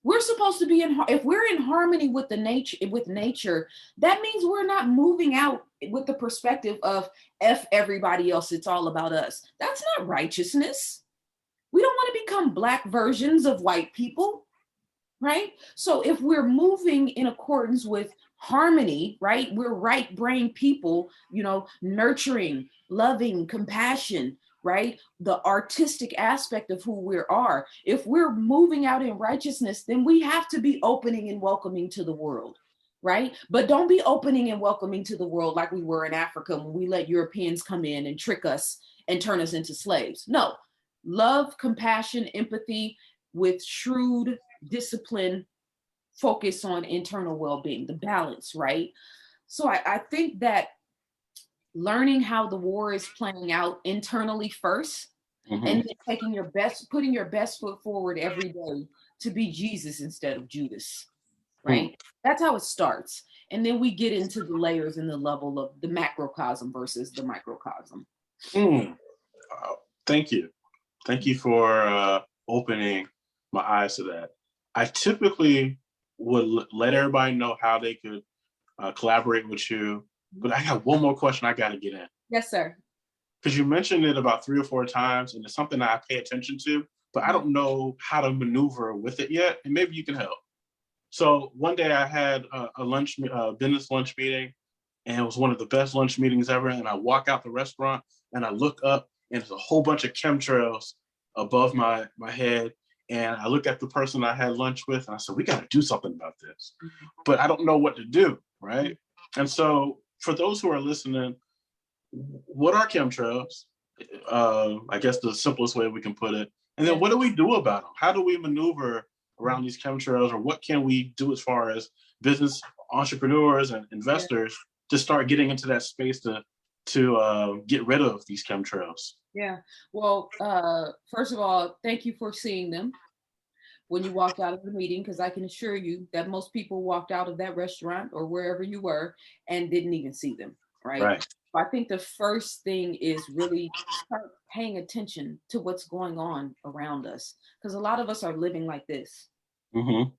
We're supposed to be if we're in harmony with nature, that means we're not moving out with the perspective of F everybody else, it's all about us. That's not righteousness. We don't want to become black versions of white people, right? So if we're moving in accordance with harmony, right? We're right brain people, nurturing, loving, compassion, right? The artistic aspect of who we are. If we're moving out in righteousness, then we have to be opening and welcoming to the world, right? But don't be opening and welcoming to the world like we were in Africa when we let Europeans come in and trick us and turn us into slaves. No, love, compassion, empathy with shrewd discipline, focus on internal well-being, the balance, right? So I think that learning how the war is playing out internally first, and then putting your best foot forward every day to be Jesus instead of Judas, right? That's how it starts. And then we get into the layers and the level of the macrocosm versus the microcosm. Thank you. Thank you for opening my eyes to that. I typically would let everybody know how they could collaborate with you. But I got one more question I got to get in. Yes, sir. Because you mentioned it about 3 or 4 times, and it's something I pay attention to, but I don't know how to maneuver with it yet, and maybe you can help. So one day I had a business lunch meeting, and it was one of the best lunch meetings ever. And I walk out the restaurant, and I look up, and there's a whole bunch of chemtrails above my head. And I look at the person I had lunch with, and I said, we got to do something about this. But I don't know what to do, right? And so for those who are listening, what are chemtrails? I guess the simplest way we can put it. And then what do we do about them? How do we maneuver around these chemtrails, or what can we do as far as business entrepreneurs and investors to start getting into that space to to get rid of these chemtrails? Yeah. Well, first of all, thank you for seeing them when you walked out of the meeting, because I can assure you that most people walked out of that restaurant or wherever you were and didn't even see them, right? Right. I think the first thing is really start paying attention to what's going on around us, because a lot of us are living like this, Mm-hmm.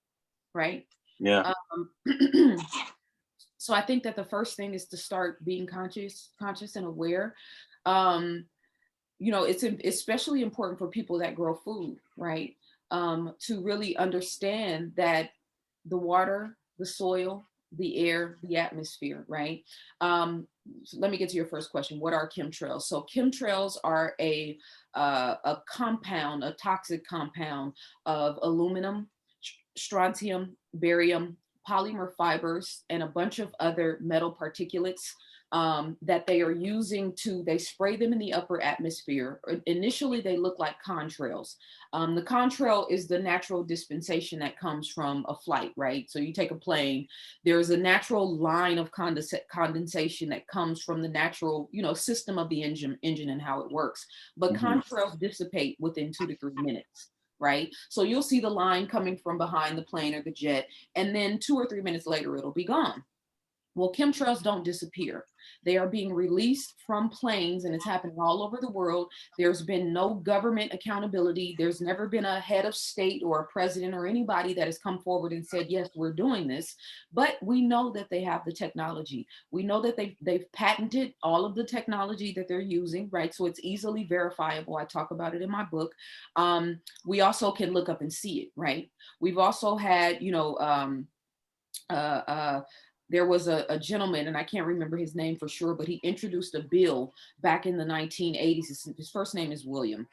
right? Yeah. So I think that the first thing is to start being conscious and aware. Um, it's especially important for people that grow food, right? To really understand that the water, the soil, the air, the atmosphere, right? So let me get to your first question. What are chemtrails? So chemtrails are a compound, a toxic compound of aluminum, strontium, barium, polymer fibers, and a bunch of other metal particulates that they are using they spray them in the upper atmosphere. Initially, they look like contrails. The contrail is the natural dispensation that comes from a flight, right? So you take a plane, there's a natural line of condensation that comes from the natural, system of the engine and how it works. But contrails dissipate within 2 to 3 minutes. Right. So you'll see the line coming from behind the plane or the jet, and then 2 or 3 minutes later, it'll be gone. Well, chemtrails don't disappear. They are being released from planes, and it's happening all over the world. There's been no government accountability. There's never been a head of state or a president or anybody that has come forward and said, yes, we're doing this. But we know that they have the technology. We know that they've patented all of the technology that they're using, right? So it's easily verifiable. I talk about it in my book. We also can look up and see it, right? We've also had, there was a gentleman, and I can't remember his name for sure, but he introduced a bill back in the 1980s. His first name is William.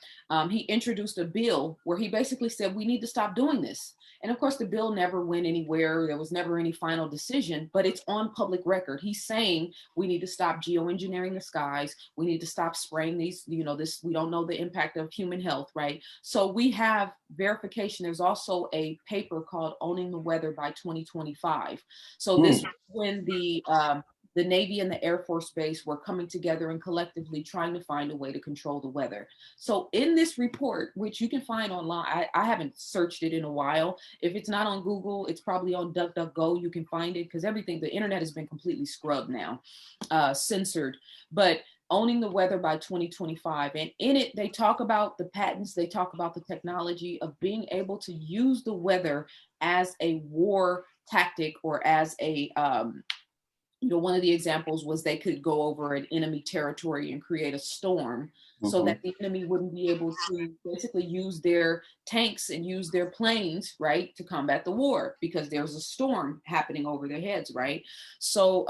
He introduced a bill where he basically said, we need to stop doing this. And of course, the bill never went anywhere. There was never any final decision, but it's on public record. He's saying we need to stop geoengineering the skies. We need to stop spraying these, we don't know the impact of human health, right? So we have verification. There's also a paper called Owning the Weather by 2025. So this when the Navy and the Air Force Base were coming together and collectively trying to find a way to control the weather. So in this report, which you can find online, I haven't searched it in a while. If it's not on Google, it's probably on DuckDuckGo. You can find it because the internet has been completely scrubbed now, censored. But Owning the Weather by 2025. And in it, they talk about the patents, they talk about the technology of being able to use the weather as a war tactic, or as a one of the examples was they could go over an enemy territory and create a storm so that the enemy wouldn't be able to basically use their tanks and use their planes, right, to combat the war because there's a storm happening over their heads, right? So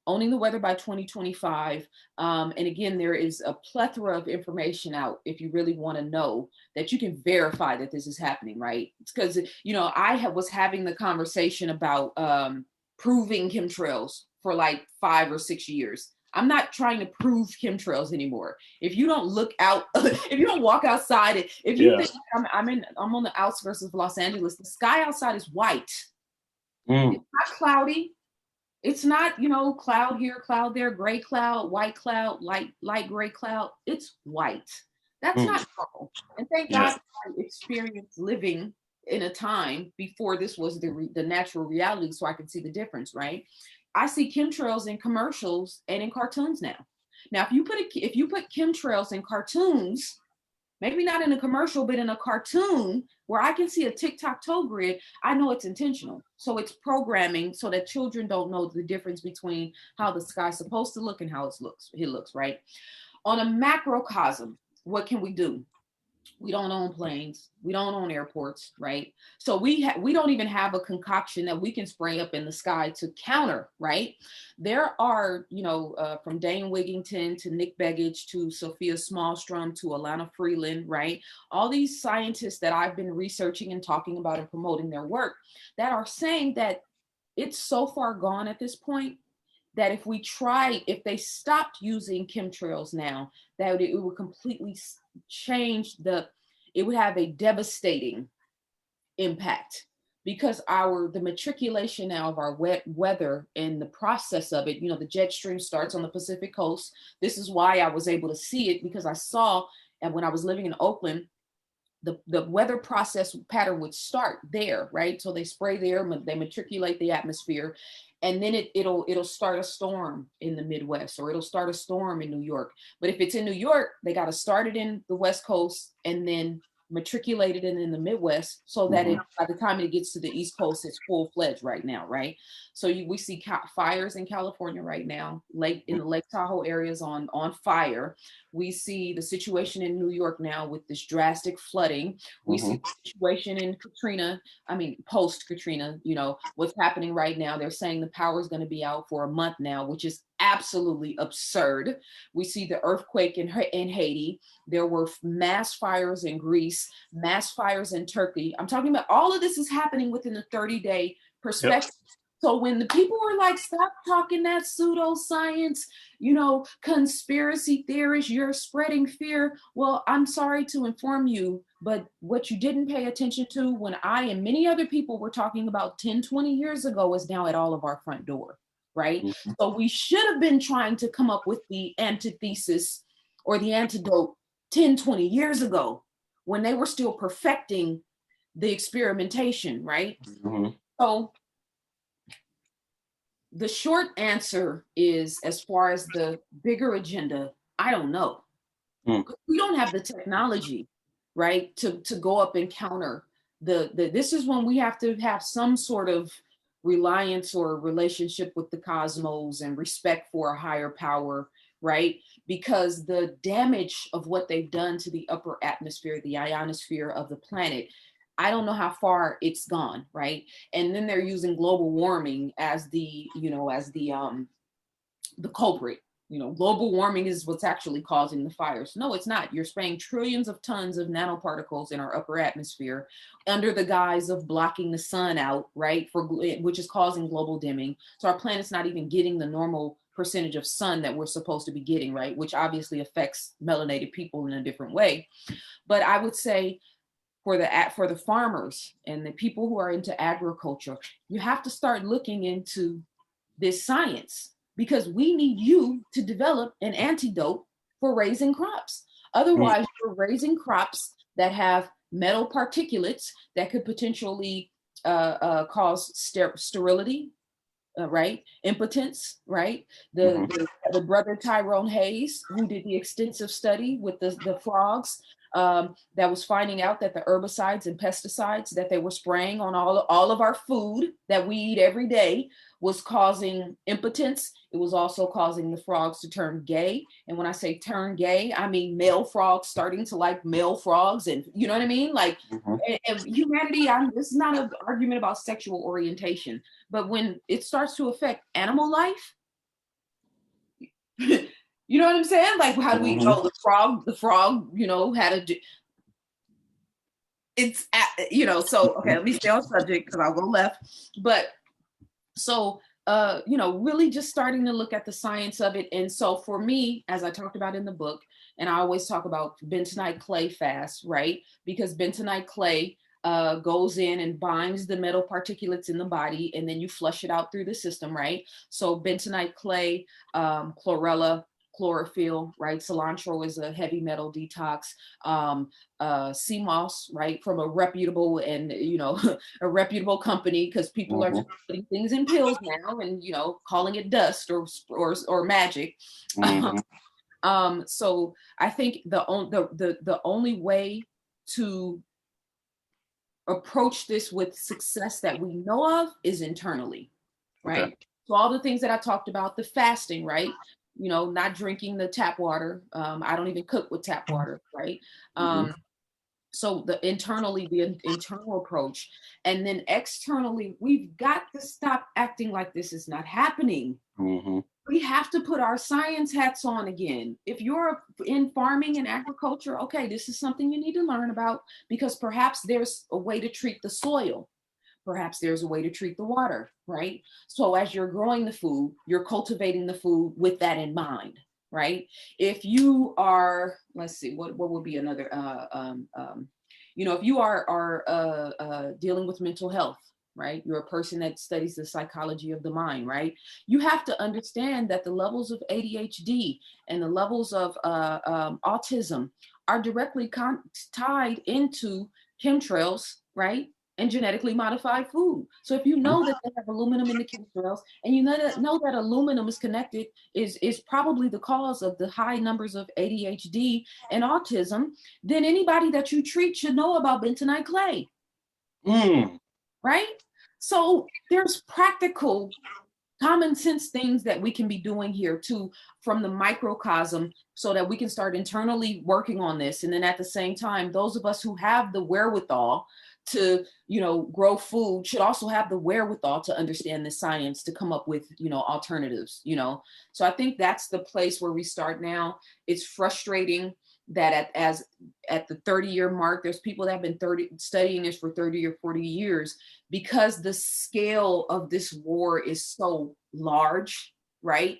Owning the Weather by 2025. And again, there is a plethora of information out if you really want to know that you can verify that this is happening, right? It's because, was having the conversation about proving chemtrails for like 5 or 6 years. I'm not trying to prove chemtrails anymore. If you don't look out, if you don't walk outside, if you think I'm on the outskirts of Los Angeles, the sky outside is white. It's not cloudy. It's not, cloud here, cloud there, gray cloud, white cloud, light gray cloud. It's white. That's not normal. And thank God I experienced living in a time before this was the natural reality, so I can see the difference, right? I see chemtrails in commercials and in cartoons now. Now, if you put chemtrails in cartoons, maybe not in a commercial, but in a cartoon where I can see a tic-tac-toe grid, I know it's intentional. So it's programming so that children don't know the difference between how the sky's supposed to look and how it looks, right? On a macrocosm, what can we do? We don't own planes. We don't own airports, right? So we don't even have a concoction that we can spray up in the sky to counter, right? There are, from Dane Wigington to Nick Begich to Sophia Smallstrom to Alana Freeland, right? All these scientists that I've been researching and talking about and promoting their work that are saying that it's so far gone at this point that if they stopped using chemtrails now, that it would completely change it would have a devastating impact because the matriculation now of our wet weather and the process of it, the jet stream starts on the Pacific coast. This is why I was able to see it, because I saw, and when I was living in Oakland, the weather process pattern would start there, right? So they spray there, they matriculate the atmosphere, and then it'll start a storm in the Midwest, or it'll start a storm in New York. But if it's in New York, they got to start it in the West Coast and then matriculate it in the Midwest, so that by the time it gets to the East Coast, it's full-fledged right now, right? So we see fires in California right now, in the Lake Tahoe areas on fire. We see the situation in New York now with this drastic flooding. We see the situation in post Katrina, what's happening right now. They're saying the power is going to be out for a month now, which is absolutely absurd. We see the earthquake in Haiti. There were mass fires in Greece, mass fires in Turkey. I'm talking about all of this is happening within a 30-day perspective. Yep. So when the people were like, stop talking that pseudoscience, conspiracy theorists, you're spreading fear. Well, I'm sorry to inform you, but what you didn't pay attention to when I and many other people were talking about 10, 20 years ago is now at all of our front door, right? So we should have been trying to come up with the antithesis or the antidote 10, 20 years ago when they were still perfecting the experimentation, right? So the short answer is, as far as the bigger agenda, I don't know. We don't have the technology, right, to go up and counter this is when we have to have some sort of reliance or relationship with the cosmos and respect for a higher power, right? Because the damage of what they've done to the upper atmosphere, the ionosphere of the planet, I don't know how far it's gone, right? And then they're using global warming as the culprit. Global warming is what's actually causing the fires. No, it's not. You're spraying trillions of tons of nanoparticles in our upper atmosphere under the guise of blocking the sun out, right? Which is causing global dimming. So our planet's not even getting the normal percentage of sun that we're supposed to be getting, right? Which obviously affects melanated people in a different way. But I would say, for the farmers and the people who are into agriculture, you have to start looking into this science, because we need you to develop an antidote for raising crops. Otherwise, you're raising crops that have metal particulates that could potentially cause sterility, right? Impotence, right? The brother Tyrone Hayes, who did the extensive study with the frogs, that was finding out that the herbicides and pesticides that they were spraying on all of our food that we eat every day was causing impotence. It was also causing the frogs to turn gay. And when I say turn gay, I mean male frogs starting to like male frogs. And you know what I mean? Like, and humanity, this is not an argument about sexual orientation, but when it starts to affect animal life, you know what I'm saying? Like, how do we know the frog, had it's, so, okay, let me stay on subject because I'll go left. But so, really just starting to look at the science of it. And so for me, as I talked about in the book, and I always talk about bentonite clay fast, right? Because bentonite clay goes in and binds the metal particulates in the body, and then you flush it out through the system, right? So bentonite clay, chlorella, chlorophyll, right? Cilantro is a heavy metal detox. Sea moss, right? From a reputable and, a reputable company, because people are just putting things in pills now and, calling it dust or magic. So I think the only way to approach this with success that we know of is internally, right? Okay. So all the things that I talked about, the fasting, right? Not drinking the tap water. I don't even cook with tap water, right? So the internal approach, and then externally, we've got to stop acting like this is not happening. We have to put our science hats on again. If you're in farming and agriculture, okay, this is something you need to learn about, because perhaps there's a way to treat the soil. Perhaps there's a way to treat the water, right? So as you're growing the food, you're cultivating the food with that in mind, right? If you are, let's see, what would be another, You know, if you are dealing with mental health, right? You're a person that studies the psychology of the mind, right? You have to understand that the levels of ADHD and the levels of autism are directly tied into chemtrails, right? And genetically modified food. So if you know that they have aluminum in the chemtrails, and you know that aluminum is connected, is probably the cause of the high numbers of ADHD and autism, then anybody that you treat should know about bentonite clay. Right? So there's practical, common sense things that we can be doing here too, from the microcosm, so that we can start internally working on this. And then at the same time, those of us who have the wherewithal to, you know, grow food should also have the wherewithal to understand the science, to come up with, you know, alternatives, you know. So I think that's the place where we start now. It's frustrating that at the 30-year mark, there's people that have been studying this for 30 or 40 years, because the scale of this war is so large, right?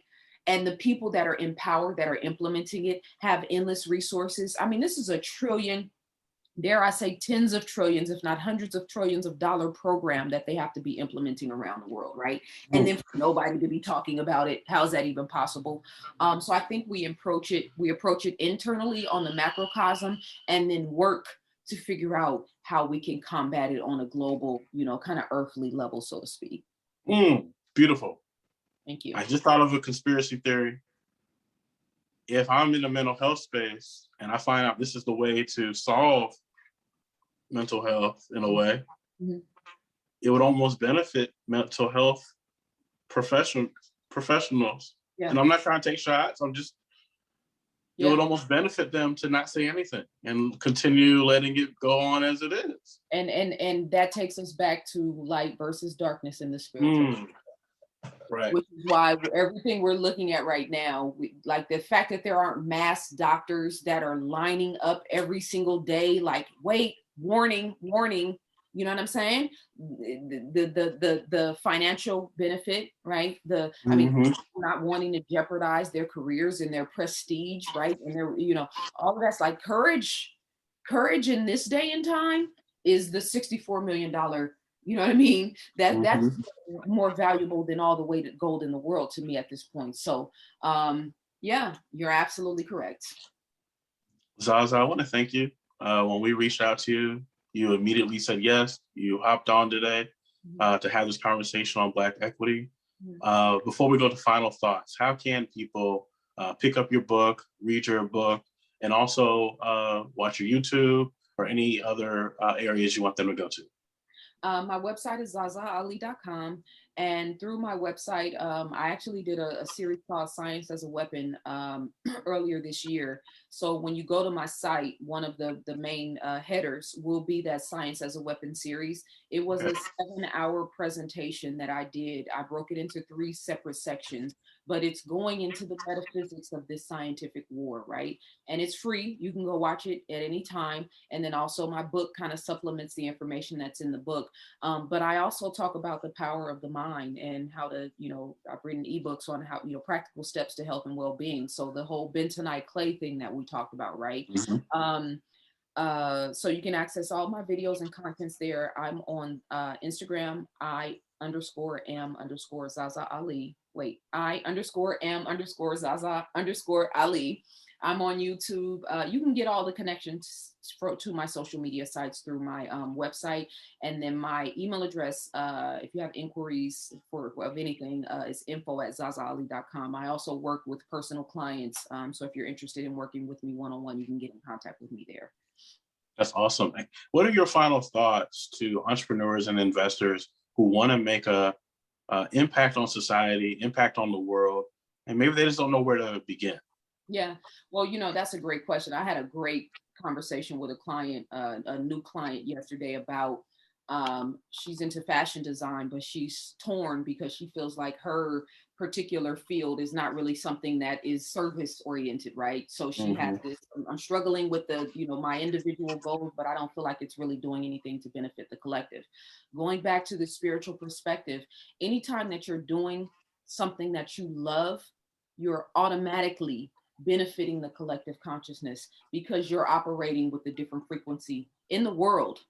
And the people that are in power, that are implementing it, have endless resources. I mean, this is a trillion, dare I say tens of trillions, if not hundreds of trillions of dollar program that they have to be implementing around the world, right? And then for nobody to be talking about it, how is that even possible? So I think we approach it internally on the macrocosm, and then work to figure out how we can combat it on a global, you know, kind of earthly level, so to speak. Beautiful. Thank you. I just thought of a conspiracy theory. If I'm in the mental health space and I find out this is the way to solve mental health in a way, it would almost benefit mental health professionals. Yeah. And I'm not trying to take shots. I'm just, it would almost benefit them to not say anything and continue letting it go on as it is. And that takes us back to light versus darkness in the spiritual. Right. Which is why everything we're looking at right now, like the fact that there aren't mass doctors that are lining up every single day, like, wait, warning, you know what I'm saying? The financial benefit, right? I mean, not wanting to jeopardize their careers and their prestige, right? And their, you know, all of that's like courage in this day and time is the $64 million, you know what I mean? That's more valuable than all the weighted gold in the world to me at this point. So yeah, you're absolutely correct. ZaZa, I want to thank you. When we reached out to you, you immediately said yes. You hopped on today to have this conversation on Black equity. Before we go to final thoughts, how can people pick up your book, read your book, and also watch your YouTube or any other areas you want them to go to? My website is ZaZaAli.com. And through my website, I actually did a series called Science as a Weapon earlier this year. So when you go to my site, one of the main headers will be that Science as a Weapon series. It was a 7-hour presentation that I did. I broke it into 3 separate sections, but it's going into the metaphysics of this scientific war, right? And it's free. You can go watch it at any time. And then also my book kind of supplements the information that's in the book. But I also talk about the power of the mind and how to, you know, I've written ebooks on how, you know, practical steps to health and well-being. So the whole bentonite clay thing that we talked about, right? So you can access all my videos and contents there. I'm on Instagram, I_am_ZaZa_Ali. Wait, I_am_ZaZa_Ali. I'm on YouTube. You can get all the connections to my social media sites through my website. And then my email address, if you have inquiries of anything, is info@zazaali.com. I also work with personal clients. So if you're interested in working with me one-on-one, you can get in contact with me there. That's awesome. What are your final thoughts to entrepreneurs and investors who want to make a impact on society, impact on the world, and maybe they just don't know where to begin? Yeah, well, you know, that's a great question. I had a great conversation with a client, a new client yesterday about she's into fashion design, but she's torn because she feels like her particular field is not really something that is service oriented, right? So she has this, I'm struggling with the, you know, my individual goals, but I don't feel like it's really doing anything to benefit the collective. Going back to the spiritual perspective, anytime that you're doing something that you love, you're automatically benefiting the collective consciousness because you're operating with a different frequency in the world,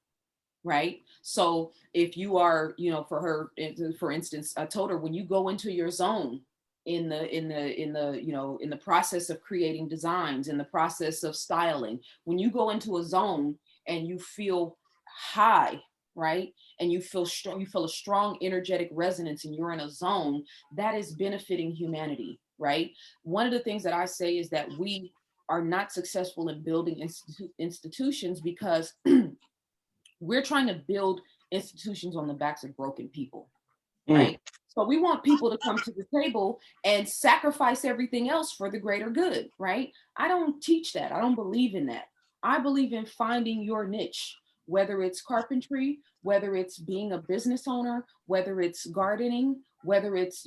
right? So if you are, for instance, I told her, when you go into your zone in the process of creating designs, in the process of styling, when you go into a zone and you feel high, right, and you feel strong, you feel a strong energetic resonance, and you're in a zone that is benefiting humanity, right? One of the things that I say is that we are not successful in building institutions because we're trying to build institutions on the backs of broken people, right? So we want people to come to the table and sacrifice everything else for the greater good, right? I don't teach that. I don't believe in that. I believe in finding your niche, whether it's carpentry, whether it's being a business owner, whether it's gardening, whether it's,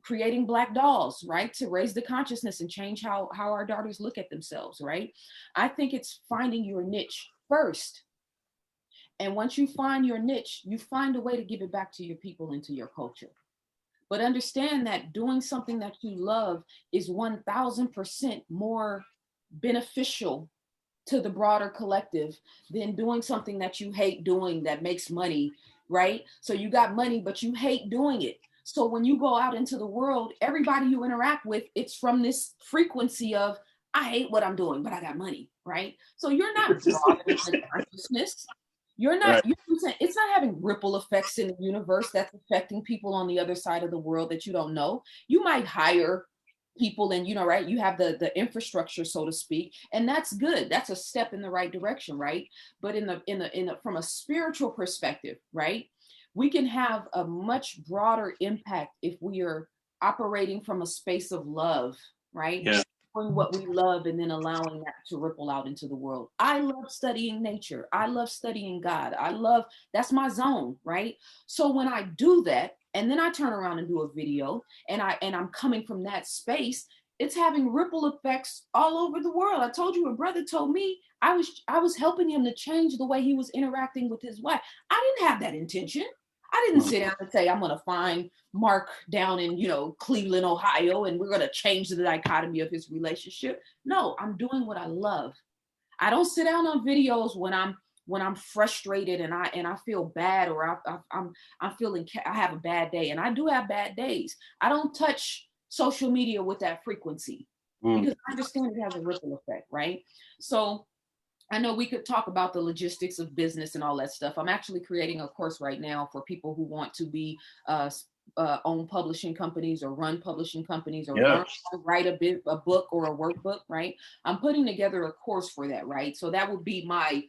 creating black dolls, right? To raise the consciousness and change how our daughters look at themselves, right? I think it's finding your niche first. And once you find your niche, you find a way to give it back to your people and to your culture. But understand that doing something that you love is 1000% more beneficial to the broader collective than doing something that you hate doing that makes money, right? So you got money, but you hate doing it. So when you go out into the world, everybody you interact with, it's from this frequency of, I hate what I'm doing, but I got money, right? So you're not broadening the consciousness. You're not, Right. it's not having ripple effects in the universe that's affecting people on the other side of the world that you don't know. You might hire people and, right, you have the infrastructure, so to speak, and that's good. That's a step in the right direction, right? But from a spiritual perspective, right, we can have a much broader impact if we are operating from a space of love, right? Yeah. Doing what we love and then allowing that to ripple out into the world. I love studying nature. I love studying God. That's my zone, right? So when I do that, and then I turn around and do a video, and I'm coming from that space, it's having ripple effects all over the world. I told you, a brother told me I was helping him to change the way he was interacting with his wife. I didn't have that intention. I didn't sit down and say, I'm going to find Mark down in, Cleveland, Ohio, and we're going to change the dichotomy of his relationship. No, I'm doing what I love. I don't sit down on videos when I'm frustrated and I feel bad, or I'm feeling, I have a bad day, and I do have bad days. I don't touch social media with that frequency because I understand it has a ripple effect, right? So I know we could talk about the logistics of business and all that stuff. I'm actually creating a course right now for people who want to be own publishing companies or run publishing companies or learn how to write a book or a workbook, right? I'm putting together a course for that, right? So that would be my,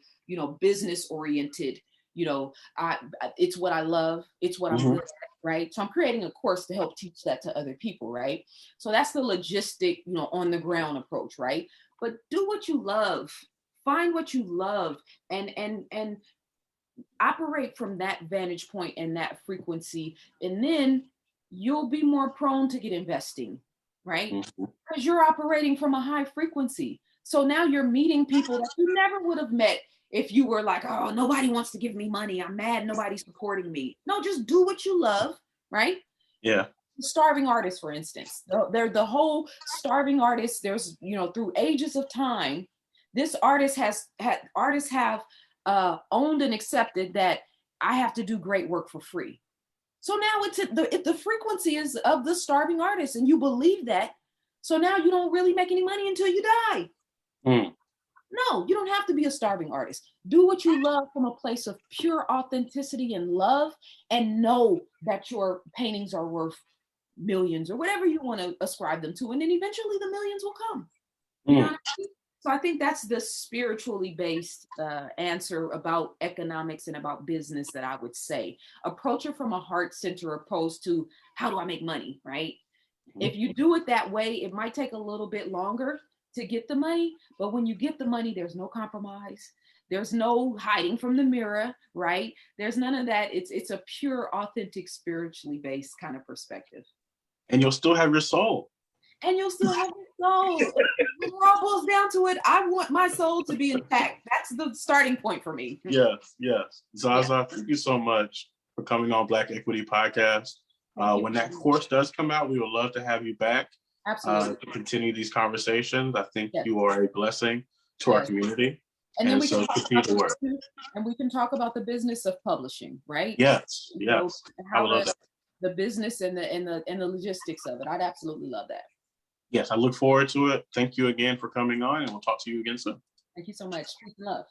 business oriented, it's what I love. It's what I'm good at, right? So I'm creating a course to help teach that to other people, right? So that's the logistic, on the ground approach, right? But do what you love. Find what you love and operate from that vantage point and that frequency, and then you'll be more prone to get investing, right? Because you're operating from a high frequency. So now you're meeting people that you never would have met if you were like, oh, nobody wants to give me money, I'm mad nobody's supporting me. No, just do what you love, right? Yeah. Starving artists, for instance, they're the whole starving artists. There's, through ages of time, this artist artists have owned and accepted that I have to do great work for free. So now the frequency is of the starving artist, and you believe that. So now you don't really make any money until you die. No, you don't have to be a starving artist. Do what you love from a place of pure authenticity and love, and know that your paintings are worth millions or whatever you want to ascribe them to. And then eventually the millions will come. You know what I mean? So I think that's the spiritually based answer about economics and about business that I would say. Approach it from a heart center opposed to how do I make money, right? If you do it that way, it might take a little bit longer to get the money, but when you get the money, there's no compromise. There's no hiding from the mirror, right? There's none of that. It's a pure, authentic, spiritually based kind of perspective. And you'll still have your soul. And you'll still have your soul. When it all boils down to it, I want my soul to be intact. That's the starting point for me. Yes. ZaZa, thank you so much for coming on Black Equity Podcast. When that course does come out, we would love to have you back. Absolutely. to continue these conversations. I think Yes. you are a blessing to our Yes. community. And then we so can talk continue about to work. and we can talk about the business of publishing, right? Yes, So yes. I how would love that. the business and the logistics of it. I'd absolutely love that. Yes, I look forward to it. Thank you again for coming on, and we'll talk to you again soon. Thank you so much. Peace and love.